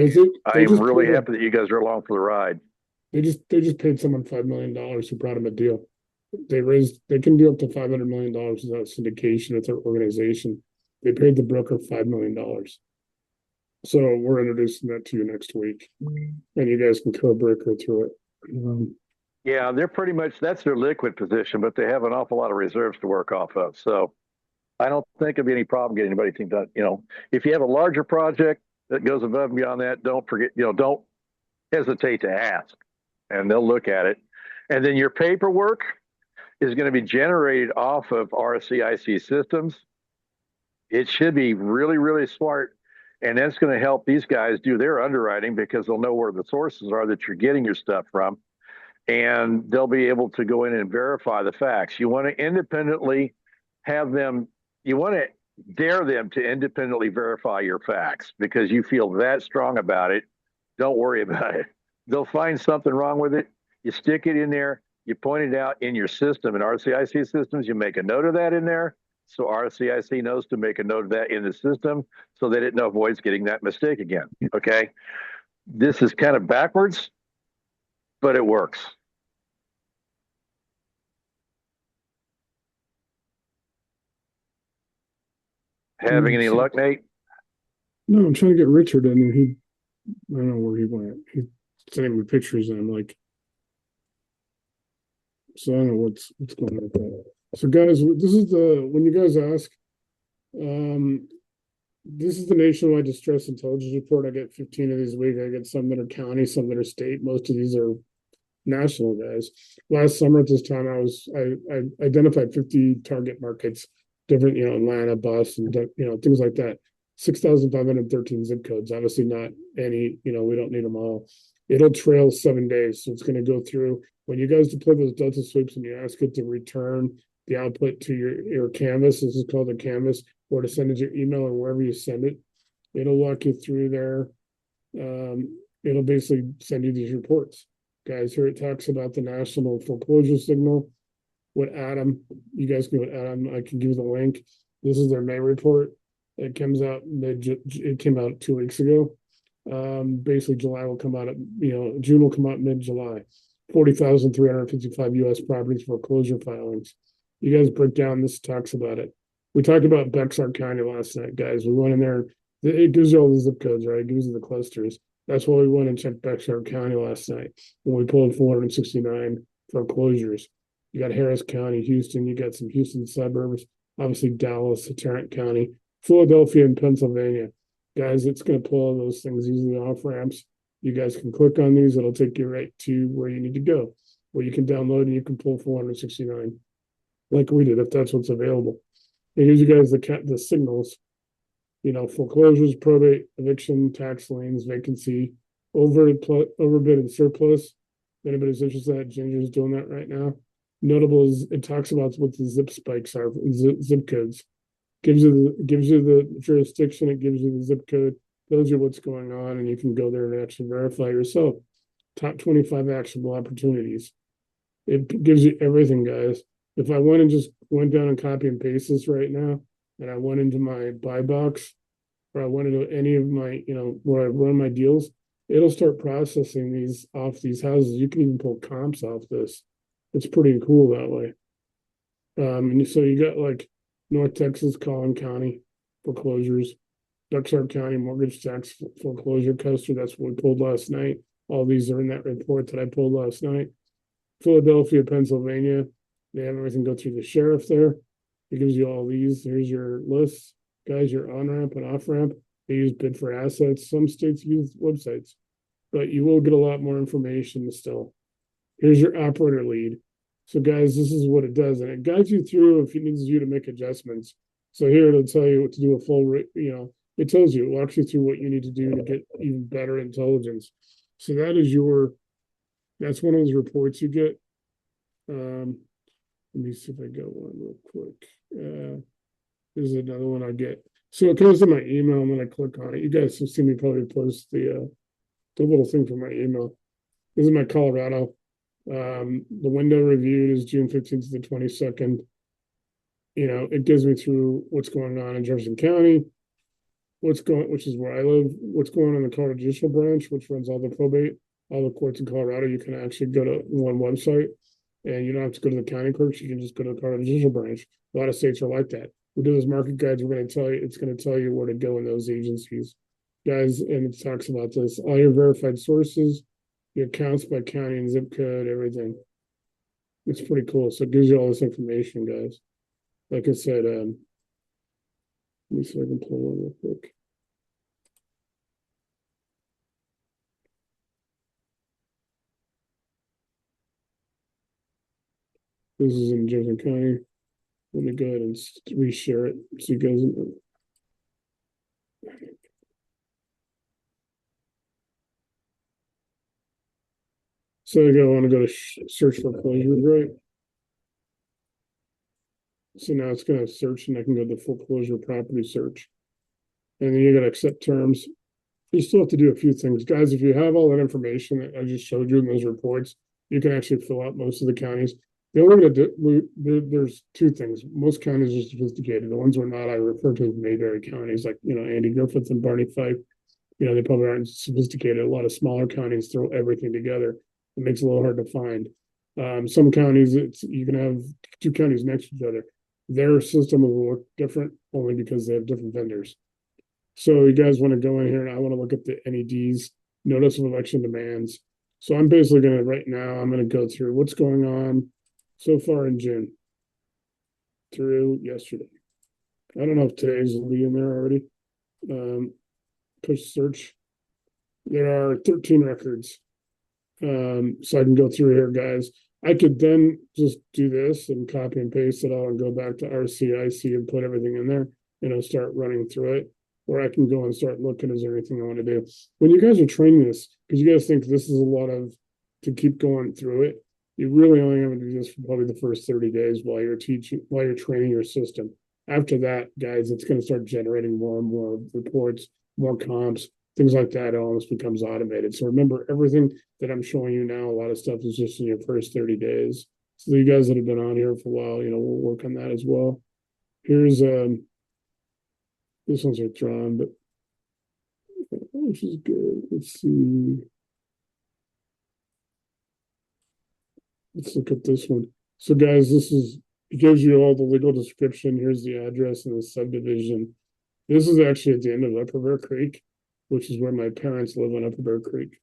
Speaker 2: I'm really happy that you guys are along for the ride.
Speaker 1: They just paid someone $5 million who brought them a deal. They can do up to $500 million without syndication at their organization. They paid the broker $5 million. So we're introducing that to you next week, and you guys can co-broker through it.
Speaker 2: Yeah, they're pretty much, that's their liquid position, but they have an awful lot of reserves to work off of. So I don't think it'll be any problem getting anybody done. If you have a larger project that goes above and beyond that, don't forget, don't hesitate to ask, and they'll look at it. And then your paperwork is going to be generated off of RCIC systems. It should be really, really smart. And that's going to help these guys do their underwriting because they'll know where the sources are that you're getting your stuff from. And they'll be able to go in and verify the facts. You want to independently you want to dare them to independently verify your facts because you feel that strong about it. Don't worry about it. They'll find something wrong with it. You stick it in there. You point it out in your system. In RCIC systems, you make a note of that in there. So RCIC knows to make a note of that in the system so that it avoids getting that mistake again. Okay. This is kind of backwards, but it works. Having any luck, Nate?
Speaker 1: No, I'm trying to get Richard in there. I don't know where he went. He's sending me pictures, and I'm like, so I don't know what's going on with that. So guys, this is when you guys ask, this is the nationwide distress intelligence report. I get 15 of these a week. I get some that are county, some that are state. Most of these are national guys. Last summer at this time, I identified 50 target markets, different, Atlanta, Boston, things like that. 6,513 zip codes. Obviously not any, we don't need them all. It'll trail 7 days. So it's going to go through when you guys deploy those Delta sweeps and you ask it to return the output to your canvas. This is called a canvas, or to send it to your email or wherever you send it. It'll walk you through there. It'll basically send you these reports. Guys, here it talks about the national foreclosure signal. With Adam, you guys can go with Adam. I can give you the link. This is their May report. It comes out it came out 2 weeks ago. Basically July will come out June will come out mid-July. 40,355 US properties foreclosure filings. You guys break down, this talks about it. We talked about Bexar County last night, guys. We went in there, it gives you all the zip codes, right? It gives you the clusters. That's why we went and checked Bexar County last night when we pulled 469 foreclosures. You got Harris County, Houston, you got some Houston suburbs, obviously Dallas, Tarrant County, Philadelphia, and Pennsylvania. Guys, it's going to pull all those things using the off ramps. You guys can click on these. It'll take you right to where you need to go, where you can download and you can pull 469 like we did, if that's what's available. It gives you guys the signals, foreclosures, probate, eviction, tax liens, vacancy, overbid and surplus. If anybody's interested in that, Ginger's doing that right now. Notable is it talks about what the zip spikes are, zip codes. Gives you the jurisdiction, it gives you the zip code, tells you what's going on, and you can go there and actually verify yourself. Top 25 actionable opportunities. It gives you everything, guys. If I went and just went down and copy and paste this right now, and I went into my BuyBox, or I went into any of my, where I run my deals, it'll start processing these off these houses. You can even pull comps off this. It's pretty cool that way. And so you got like North Texas, Collin County foreclosures, Duxar County mortgage tax foreclosure cluster. That's what we pulled last night. All these are in that report that I pulled last night. Philadelphia, Pennsylvania. They have everything go through the sheriff there. It gives you all these. Here's your list. Guys, your on-ramp and off-ramp. They use bid for assets. Some states use websites, but you will get a lot more information still. Here's your operator lead. So guys, this is what it does. And it guides you through if it needs you to make adjustments. So here it'll tell you what to do a full, it tells you, it walks you through what you need to do to get even better intelligence. So that's one of those reports you get. Let me see if I got one real quick. This is another one I get. So it comes to my email. I'm going to click on it. You guys have seen me probably post the little thing from my email. This is my Colorado. The window reviewed is June 15th to the 22nd. It gives me through what's going on in Jefferson County, which is where I live, what's going on in the Colorado Judicial Branch, which runs all the probate, all the courts in Colorado. You can actually go to one website, and you don't have to go to the county clerks. You can just go to the Colorado Judicial Branch. A lot of states are like that. We do those market guides. We're going to tell you, it's going to tell you where to go in those agencies, guys. And it talks about this, all your verified sources, your counts by county and zip code, everything. It's pretty cool. So it gives you all this information, guys. Like I said, let me see if I can pull one real quick. This is in Jefferson County. Let me go ahead and reshare it so you guys. So I want to go to search for foreclosures, right? So now it's going to search, and I can go to the foreclosure property search. And then you got to accept terms. You still have to do a few things. Guys, if you have all that information that I just showed you in those reports, you can actually fill out most of the counties. The only way to do, there's two things. Most counties are sophisticated. The ones we're not, I refer to as Mayberry counties, like, Andy Griffith and Barney Fife. They probably aren't sophisticated. A lot of smaller counties throw everything together. It makes it a little hard to find. Some counties, you can have two counties next to each other. Their system will look different only because they have different vendors. So you guys want to go in here, and I want to look at the NEDs, notice of election demands. So I'm basically going to, right now, I'm going to go through what's going on so far in June through yesterday. I don't know if today's will be in there already. Push search. There are 13 records. So I can go through here, guys. I could then just do this and copy and paste it all and go back to RCIC and put everything in there and I'll start running through it. Or I can go and start looking, is there anything I want to do? When you guys are training this, because you guys think this is a lot to keep going through it, you really only have to do this for probably the first 30 days while you're training your system. After that, guys, it's going to start generating more and more reports, more comps, things like that. It almost becomes automated. So remember, everything that I'm showing you now, a lot of stuff is just in your first 30 days. So you guys that have been on here for a while, we'll work on that as well. Here's this one's withdrawn, but which is good. Let's see. Let's look at this one. So guys, it gives you all the legal description. Here's the address and the subdivision. This is actually at the end of Upper Bear Creek, which is where my parents live on Upper Bear Creek.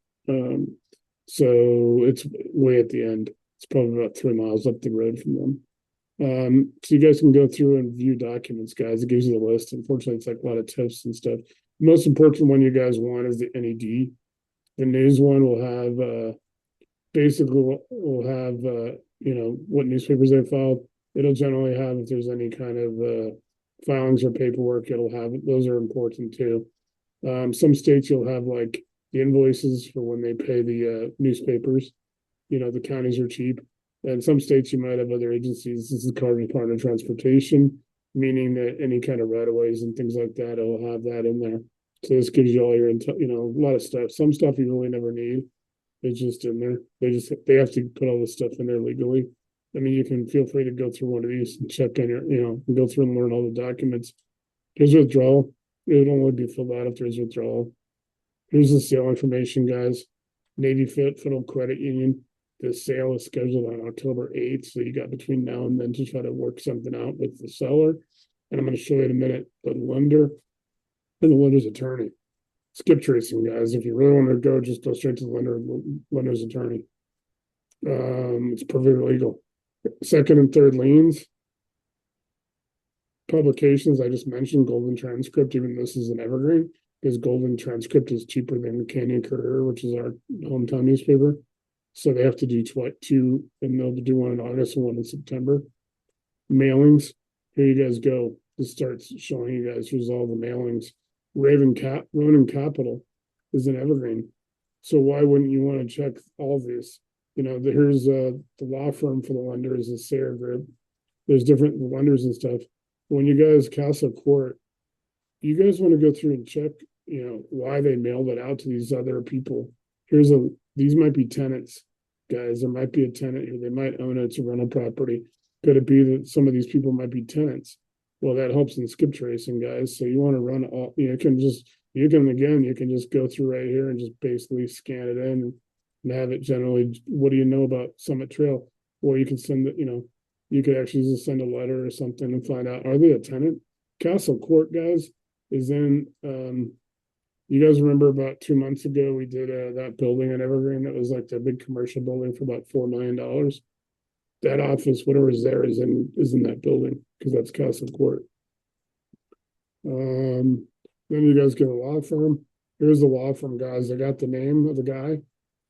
Speaker 1: So it's way at the end. It's probably about 3 miles up the road from them. So you guys can go through and view documents, guys. It gives you the list. Unfortunately, it's like a lot of tips and stuff. The most important one you guys want is the NED. The news one will have basically we'll have what newspapers they filed. It'll generally have if there's any kind of filings or paperwork, it'll have those are important too. Some states you'll have like the invoices for when they pay the newspapers. The counties are cheap. And some states you might have other agencies. This is the Department of Transportation, meaning that any kind of right-of-ways and things like that, it'll have that in there. So this gives you all your, a lot of stuff. Some stuff you really never need. It's just in there. They have to put all this stuff in there legally. I mean, you can feel free to go through one of these and check on your, go through and learn all the documents. Here's withdrawal. It will only be filled out if there's withdrawal. Here's the sale information, guys. Navy Federal Credit Union. The sale is scheduled on October 8th. So you got between now and then to try to work something out with the seller. And I'm going to show you in a minute the lender and the lender's attorney. Skip tracing, guys. If you really want to go, just go straight to the lender's attorney. It's perfectly legal. Second and third liens. Publications, I just mentioned Golden Transcript, even though this is an evergreen, because Golden Transcript is cheaper than the Canyon Courier, which is our hometown newspaper. So they have to do two, and they'll do one in August and one in September. Mailings, here you guys go. This starts showing you guys here's all the mailings. Ronin Capital is an evergreen. So why wouldn't you want to check all of this? Here's the law firm for the lenders, the Sayre Group. There's different lenders and stuff. When you guys Castle Court, you guys want to go through and check, why they mailed it out to these other people. These might be tenants, guys. There might be a tenant here. They might own it. It's a rental property. Could it be that some of these people might be tenants? Well, that helps in skip tracing, guys. So you want to run all, you can just go through right here and just basically scan it in and have it generally. What do you know about Summit Trail? Or you can send it, you could actually just send a letter or something and find out, are they a tenant? Castle Court, guys, is in, you guys remember about 2 months ago, we did that building in Evergreen that was like the big commercial building for about $4 million. That office, whatever is there, is in that building because that's Castle Court. Then you guys get a law firm. Here's the law firm, guys. They got the name of the guy.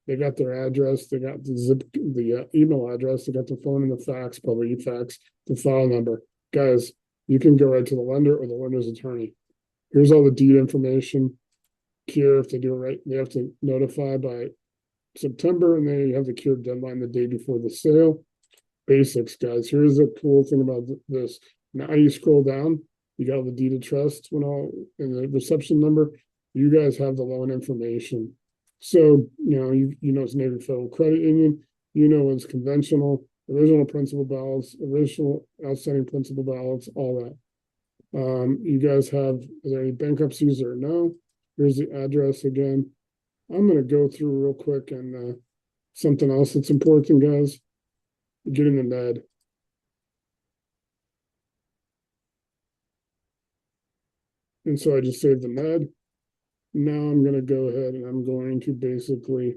Speaker 1: They got their address. They got the email address. They got the phone and the fax, probably fax, the file number. Guys, you can go right to the lender or the lender's attorney. Here's all the deed information. Cure, if they do it right, they have to notify by September, and they have the cure deadline the day before the sale. Basics, guys. Here's the cool thing about this. Now you scroll down, you got all the deed of trust and the reception number. You guys have the loan information. So, it's Navy Federal Credit Union, it's conventional, original principal balance, original outstanding principal balance, all that. You guys have, are there any bankruptcies or no? Here's the address again. I'm going to go through real quick and something else that's important, guys. Getting the NED. And so I just saved the NED. Now I'm going to go ahead and I'm going to basically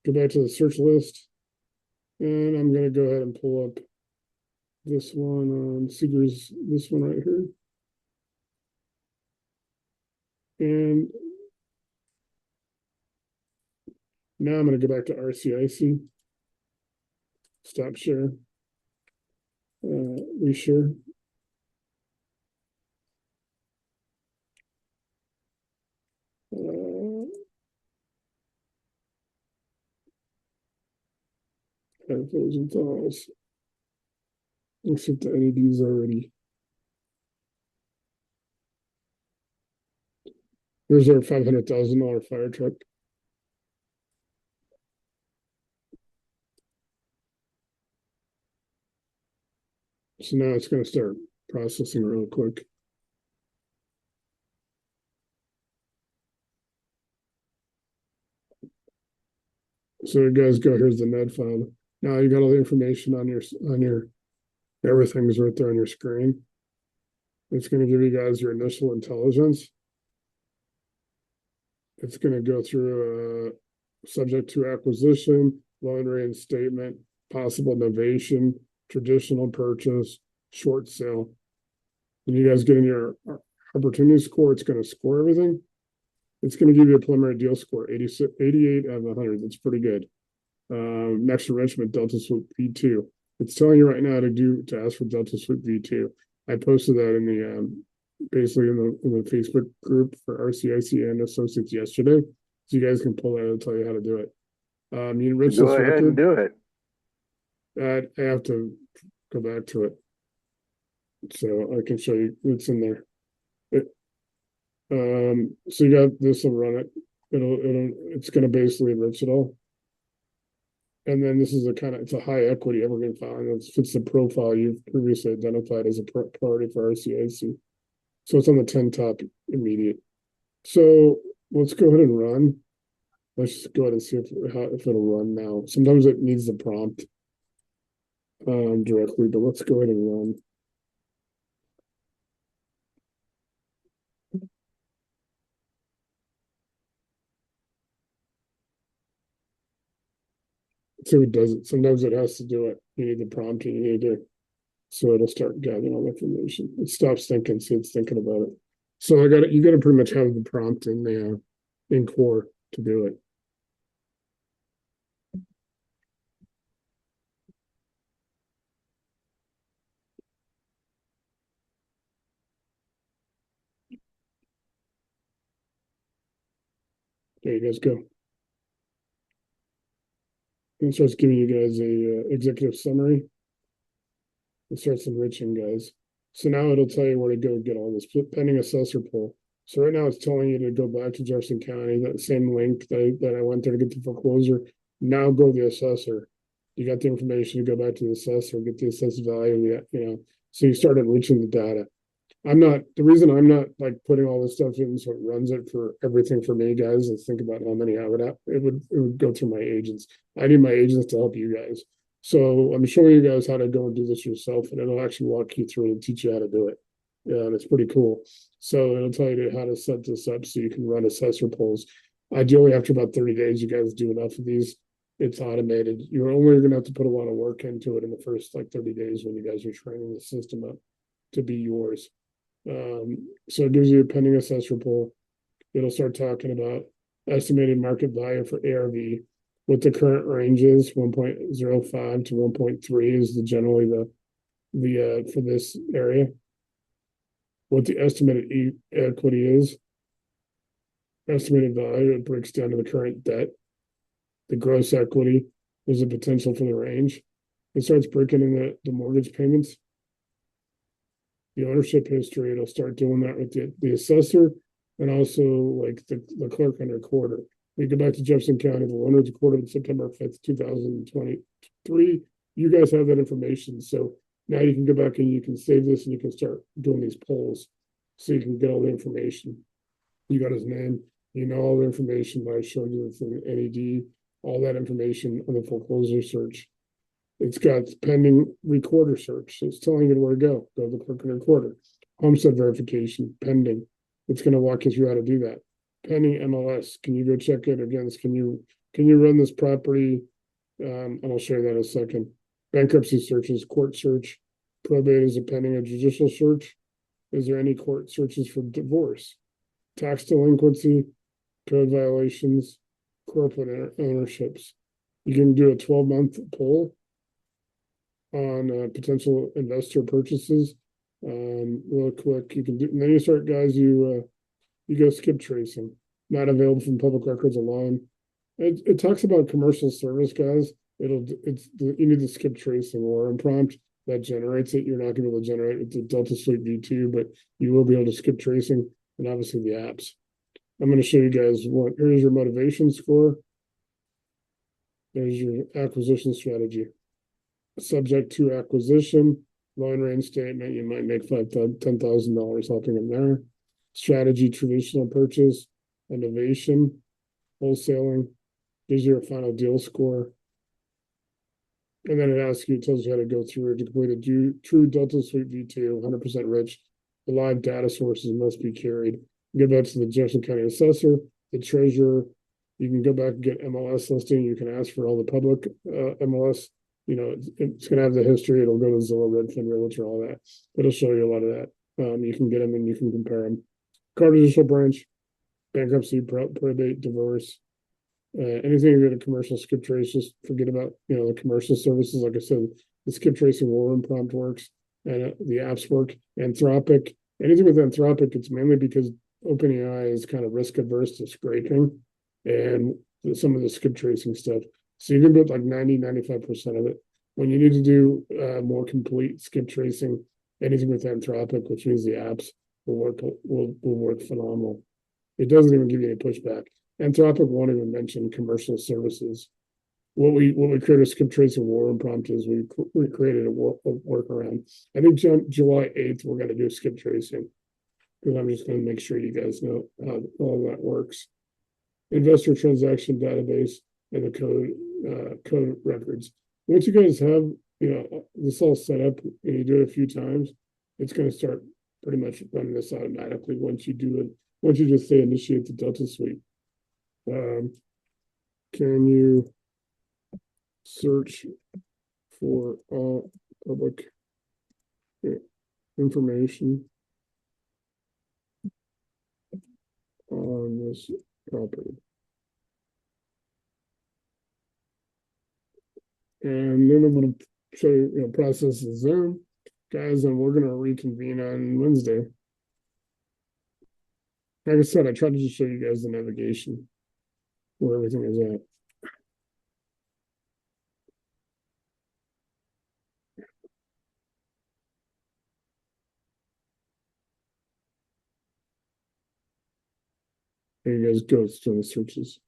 Speaker 1: go back to the search list. And I'm going to go ahead and pull up this one on Seeger's, this one right here. And now I'm going to go back to RCIC. Stop share. Reshare. Have those and those. Except the NEDs already. Here's our $500,000 fire truck. So now it's going to start processing real quick. So you guys go, here's the NED file. Now you got all the information on your everything's right there on your screen. It's going to give you guys your initial intelligence. It's going to go through subject to acquisition, loan reinstatement, possible novation, traditional purchase, short sale. When you guys get in your opportunity score, it's going to score everything. It's going to give you a preliminary deal score, 88 out of 100. That's pretty good. Next enrichment, Delta Sweep V2. It's telling you right now to ask for Delta Sweep V2. I posted that in the basically in the Facebook group for RCIC and Associates yesterday. So you guys can pull that and tell you how to do it. You enrich
Speaker 2: Go
Speaker 1: this
Speaker 2: ahead and
Speaker 1: record.
Speaker 2: do it.
Speaker 1: I have to go back to it. So I can show you it's in there. So you got this will run it. It's gonna basically enrich it all. And then this is it's a high equity evergreen file, and it fits the profile you've previously identified as a priority for RCIC. So it's on the 10 top immediate. So let's go ahead and run. Let's just go ahead and see if it'll run now. Sometimes it needs the prompt directly, but let's go ahead and run. So it does it. Sometimes it has to do it. You need the prompt and you need to, so it'll start gathering all the information. It stops thinking, so it's thinking about it. So you got to pretty much have the prompt in the in Core to do it. There you guys go. And it starts giving you guys a executive summary. It starts enriching, guys. So now it'll tell you where to go get all this pending assessor poll. So right now it's telling you to go back to Jefferson County, that same link that I went there to get the foreclosure. Now go to the assessor. You got the information, you go back to the assessor, get the assessed value, so you start enriching the data. The reason I'm not like putting all this stuff in so it runs it for everything for me, guys, is think about how many I would have. It would go through my agents. I need my agents to help you guys. So I'm showing you guys how to go and do this yourself, and it'll actually walk you through and teach you how to do it. And it's pretty cool. So it'll tell you how to set this up so you can run assessor polls. Ideally, after about 30 days, you guys do enough of these. It's automated. You're only going to have to put a lot of work into it in the first 30 days when you guys are training the system up to be yours. So it gives you a pending assessor poll. It'll start talking about estimated market value for ARV. What the current range is, 1.05 to 1.3 is generally the for this area. What the estimated equity is, estimated value, it breaks down to the current debt. The gross equity is the potential for the range. It starts breaking in the mortgage payments. The ownership history, it'll start doing that with the assessor and also like the clerk under quarter. We go back to Jefferson County, the loan was recorded September 5th, 2023. You guys have that information. So now you can go back and you can save this and you can start doing these polls so you can get all the information. You got his name, all the information that I showed you with the NED, all that information on the foreclosure search. It's got pending recorder search. So it's telling you where to go. Go to the clerk and recorder. Homestead verification, pending. It's going to walk you through how to do that. Pending MLS. Can you go check it against? Can you run this property? And I'll show you that in a second. Bankruptcy searches, court search. Probate is a pending a judicial search. Is there any court searches for divorce? Tax delinquency, code violations, corporate ownerships. You can do a 12-month poll on potential investor purchases. Real quick, you can do, and then you start, guys. You go skip tracing, not available from public records alone. It talks about commercial service, guys. You need the skip tracing or in prompt that generates it. You're not going to be able to generate it with the Delta Suite V2, but you will be able to skip tracing and obviously the apps. I'm going to show you guys here's your motivation score. There's your acquisition strategy. Subject to acquisition, loan reinstatement, you might make $10,000 helping them there. Strategy, traditional purchase, innovation, wholesaling, gives you a final deal score. And then it tells you how to go through it to complete a true Delta Suite V2, 100% rich. The live data sources must be carried. Give that to the Jefferson County assessor, the treasurer. You can go back and get MLS listing. You can ask for all the public MLS. It's going to have the history. It'll go to Zillow, Redfin, Realtor, all that. It'll show you a lot of that. You can get them and you can compare them. Car judicial branch, bankruptcy, probate, divorce, anything that a commercial skip trace, just forget about, the commercial services. Like I said, the skip tracing war room prompt works, and the apps work. Anthropic, anything with Anthropic, it's mainly because OpenAI is kind of risk averse to scraping and some of the skip tracing stuff. So you can put like 95% of it. When you need to do more complete skip tracing, anything with Anthropic, which means the apps will work phenomenal. It doesn't even give you any pushback. Anthropic won't even mention commercial services. What we created a skip tracing war room prompt is we created a workaround. I think July 8th we're going to do skip tracing, because I'm just going to make sure you guys know how all that works. Investor transaction database and the code records. Once you guys have this all set up and you do it a few times, it's going to start pretty much running this automatically once you do it. Once you just say initiate the Delta Suite. Can you search for all public information on this property? And then I'm going to show you, process the Zoom, guys, and we're going to reconvene on Wednesday. Like I said, I tried to just show you guys the navigation where everything is at. There you guys go. It's doing the searches.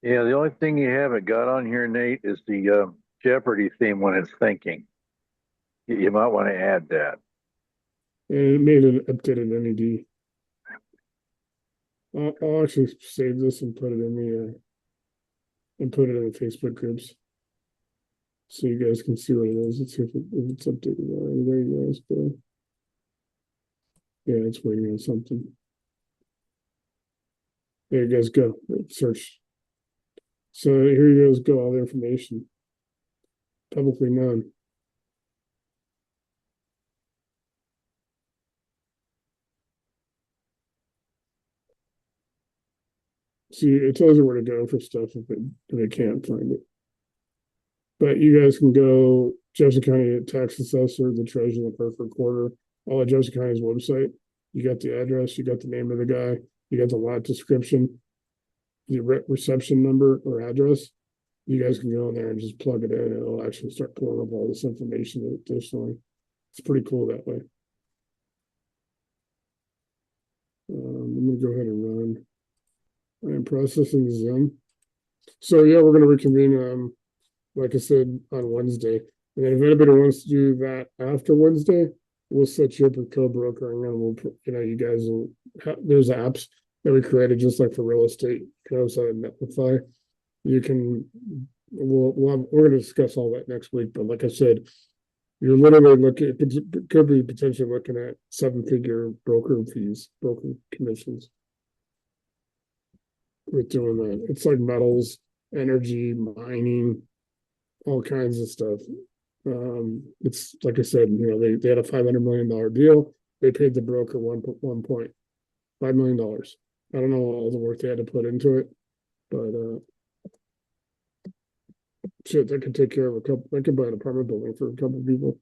Speaker 2: Yeah, the only thing you haven't got on here, Nate, is the Jeopardy theme when it's thinking. You might want to add that.
Speaker 1: And it made an updated NED. I'll actually save this and put it in the Facebook groups, so you guys can see what it is. Let's see if it's updated already. There you guys go. Yeah, it's waiting on something. There you guys go. Search. So here you guys go. All the information publicly known. See, it tells you where to go for stuff if it can't find it. But you guys can go Jefferson County Tax Assessor, the Treasurer, the Clerk Recorder, all of Jefferson County's website. You got the address, you got the name of the guy, you got the lot description, the reception number or address. You guys can go in there and just plug it in, and it'll actually start pulling up all this information additionally. It's pretty cool that way. I'm going to go ahead and run. I'm processing Zoom. So yeah, we're going to reconvene, like I said, on Wednesday. And then if anybody wants to do that after Wednesday, we'll set you up with co-broker, and then we'll, you guys will there's apps that we created just like for real estate. You can also Netlify. You can, we're going to discuss all that next week. But like I said, you're literally looking, it could be potentially looking at 7-figure broker fees, broker commissions with doing that. It's like metals, energy, mining, all kinds of stuff. It's like I said, they had a $500 million deal. They paid the broker $1.5 million. I don't know all the work they had to put into it, but shit, that could take care of a couple. They could buy an apartment building for a couple of people.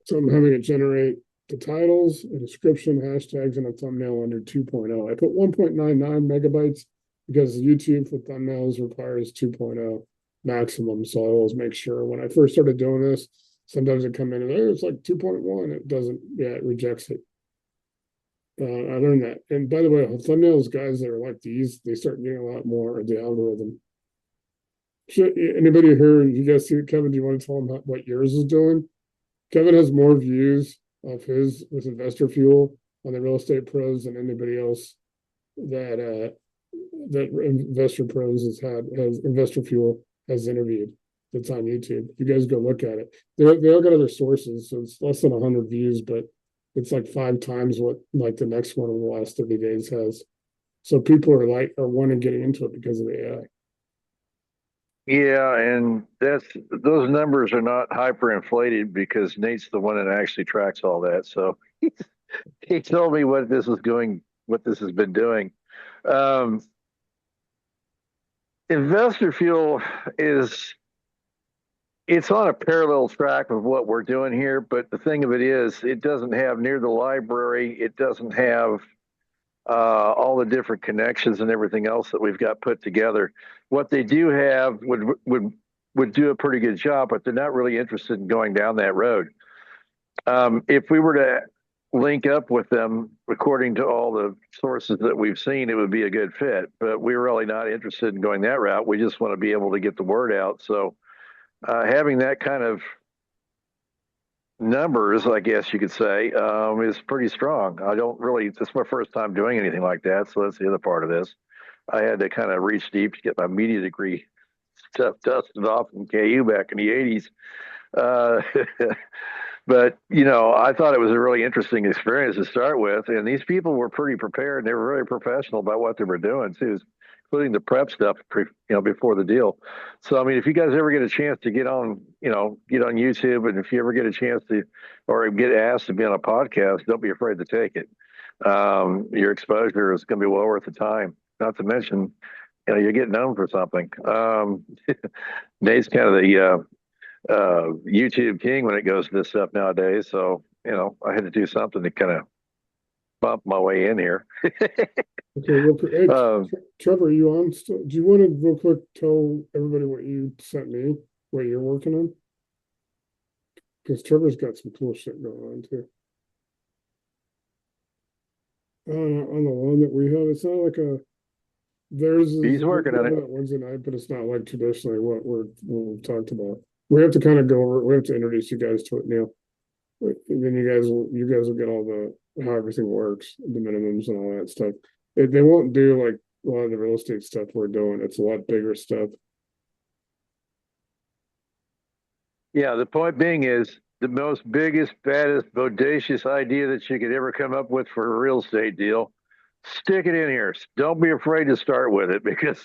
Speaker 1: So I'm having it generate the titles, a description, hashtags, and a thumbnail under 2.0. I put 1.99 megabytes because YouTube for thumbnails requires 2.0 maximum. So I always make sure when I first started doing this, sometimes it come in and it's like 2.1. It doesn't, it rejects it. I learned that. And by the way, thumbnails, guys that are like these, they start getting a lot more of the algorithm. Anybody here, you guys see it, Kevin? Do you want to tell them what yours is doing? Kevin has more views off his with Investor Fuel on the Real Estate Pros and anybody else that that Investor Pros has Investor Fuel has interviewed. That's on YouTube. You guys go look at it. They all got other sources, so it's less than 100 views, but it's like 5 times what like the next one in the last 30 days has. So people are wanting getting into it because of the AI.
Speaker 2: Yeah, and those numbers are not hyperinflated because Nate's the one that actually tracks all that. So he told me what this has been doing. Um, Investor Fuel it's on a parallel track with what we're doing here, but the thing of it is, it doesn't have near the library. It doesn't have all the different connections and everything else that we've got put together. What they do have would do a pretty good job, but they're not really interested in going down that road. If we were to link up with them, according to all the sources that we've seen, it would be a good fit. But we're really not interested in going that route. We just want to be able to get the word out. So having that kind of numbers, I guess you could say, is pretty strong. It's my first time doing anything like that. So that's the other part of this. I had to kind of reach deep to get my media degree stuff dusted off in KU back in the 80s. But, I thought it was a really interesting experience to start with. And these people were pretty prepared. And they were very professional about what they were doing, too, including the prep stuff, before the deal. So, I mean, if you guys ever get a chance to get on YouTube, and if you ever get a chance to, or get asked to be on a podcast, don't be afraid to take it. Your exposure is going to be well worth the time. Not to mention, you get known for something. Nate's kind of the YouTube king when it goes to this stuff nowadays. So, I had to do something to kind of bump my way in here.
Speaker 1: Okay, real quick. Hey, Trevor, are you on still? Do you want to real quick tell everybody what you sent me, what you're working on? Because Trevor's got some cool shit going on too. On the one that we have, it's not like
Speaker 2: He's working on it.
Speaker 1: Wednesday night, but it's not like traditionally what we've talked about. We have to introduce you guys to it, Neil. And then you guys will get all how everything works, the minimums and all that stuff. They won't do like a lot of the real estate stuff we're doing. It's a lot bigger stuff.
Speaker 2: Yeah, the point being is the most biggest, baddest, bodacious idea that you could ever come up with for a real estate deal. Stick it in here. Don't be afraid to start with it because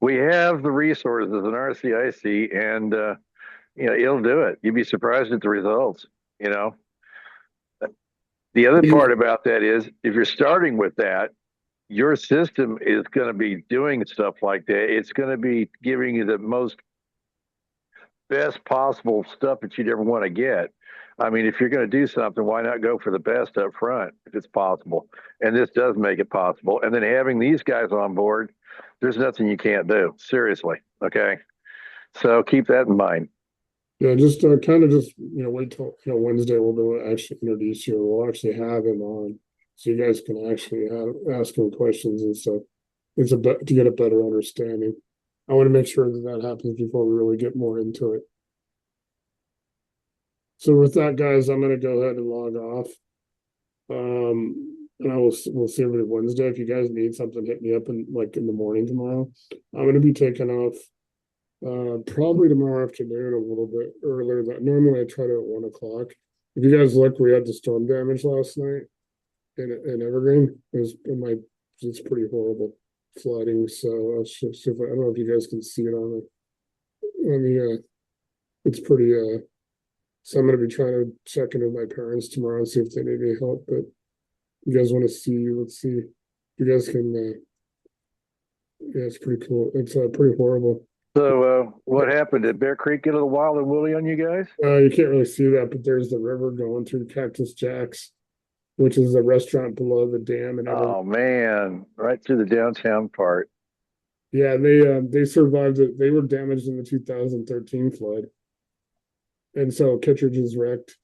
Speaker 2: we have the resources in RCIC, and it'll do it. You'd be surprised at the results. The other part about that is if you're starting with that, your system is going to be doing stuff like that. It's going to be giving you the most best possible stuff that you'd ever want to get. I mean, if you're going to do something, why not go for the best up front if it's possible? And this does make it possible. And then having these guys on board, there's nothing you can't do. Seriously. Okay. So keep that in mind.
Speaker 1: Yeah, just wait till Wednesday. We'll be able to actually introduce you. We'll actually have him on, so you guys can actually ask him questions and stuff. To get a better understanding. I want to make sure that happens before we really get more into it. So with that, guys, I'm going to go ahead and log off. And we'll see everybody Wednesday. If you guys need something, hit me up in the morning tomorrow. I'm going to be taking off. Probably tomorrow afternoon, a little bit earlier. Normally I try to at 1 o'clock. If you guys look, we had the storm damage last night in Evergreen. It's pretty horrible flooding. So I don't know if you guys can see it on the it's pretty so I'm gonna be trying to check in with my parents tomorrow and see if they need any help. But you guys want to see, let's see. You guys can it's pretty cool. It's pretty horrible.
Speaker 2: So what happened? Did Bear Creek get a little wild and woolly on you guys?
Speaker 1: You can't really see that, but there's the river going through Cactus Jack's, which is a restaurant below the dam and everything.
Speaker 2: Oh man, right through the downtown part.
Speaker 1: Yeah, they survived it. They were damaged in the 2013 flood, and so Kittredge is wrecked.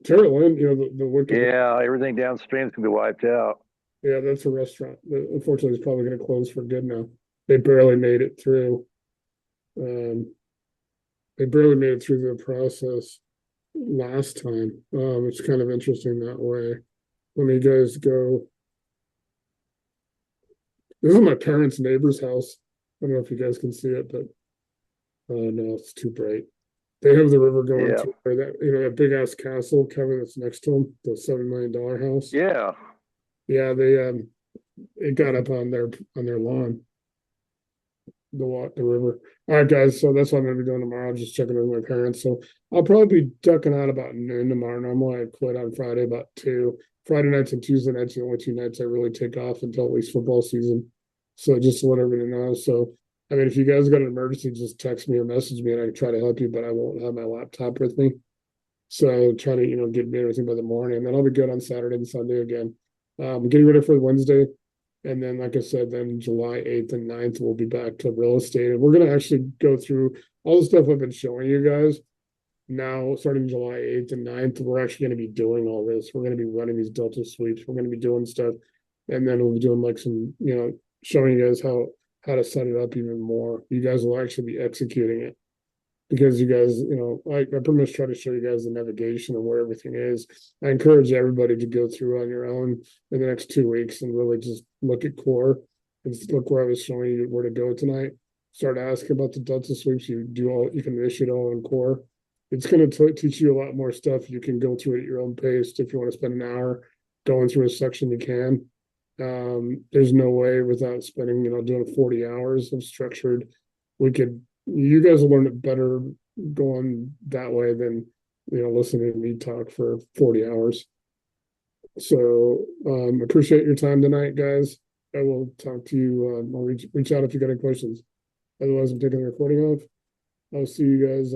Speaker 1: Carolyn, the wicked.
Speaker 2: Yeah, everything downstream can be wiped out.
Speaker 1: Yeah, that's a restaurant. Unfortunately, it's probably going to close for good now. They barely made it through. They barely made it through the process. last time. It's kind of interesting that way. When you guys go, this is my parents' neighbor's house. I don't know if you guys can see it, but no, it's too bright. They have the river going
Speaker 2: Yeah.
Speaker 1: to where that that big ass castle, Kevin, that's next to them, the $7 million house.
Speaker 2: Yeah.
Speaker 1: Yeah, it got up on their lawn, the river. All right, guys. So that's what I'm gonna be doing tomorrow. Just checking in with my parents. So I'll probably be ducking out about noon tomorrow. Normally I quit on Friday about 2. Friday nights and Tuesday nights are the only 2 nights I really take off until at least football season. So just to let everybody know. So I mean, if you guys got an emergency, just text me or message me, and I can try to help you. But I won't have my laptop with me. So try to get me everything by the morning, and then I'll be good on Saturday and Sunday again. Getting ready for Wednesday. And then, like I said, then July 8th and 9th, we'll be back to real estate. And we're going to actually go through all the stuff I've been showing you guys. Now, starting July 8th and 9th, we're actually going to be doing all this. We're going to be running these Delta sweeps. We're going to be doing stuff. And then we'll be doing like some, showing you guys how to set it up even more. You guys will actually be executing it because you guys, I pretty much try to show you guys the navigation and where everything is. I encourage everybody to go through on your own in the next 2 weeks and really just look at core and look where I was showing you where to go tonight. Start asking about the Delta sweeps. You can issue it all in core. It's going to teach you a lot more stuff. You can go through it at your own pace. If you want to spend an hour going through a section, you can. There's no way without spending, doing 40 hours of structured, you guys will learn it better going that way than listening to me talk for 40 hours. So appreciate your time tonight, guys. I will talk to you. I'll reach out if you got any questions. Otherwise, I'm taking the recording off. I'll see you guys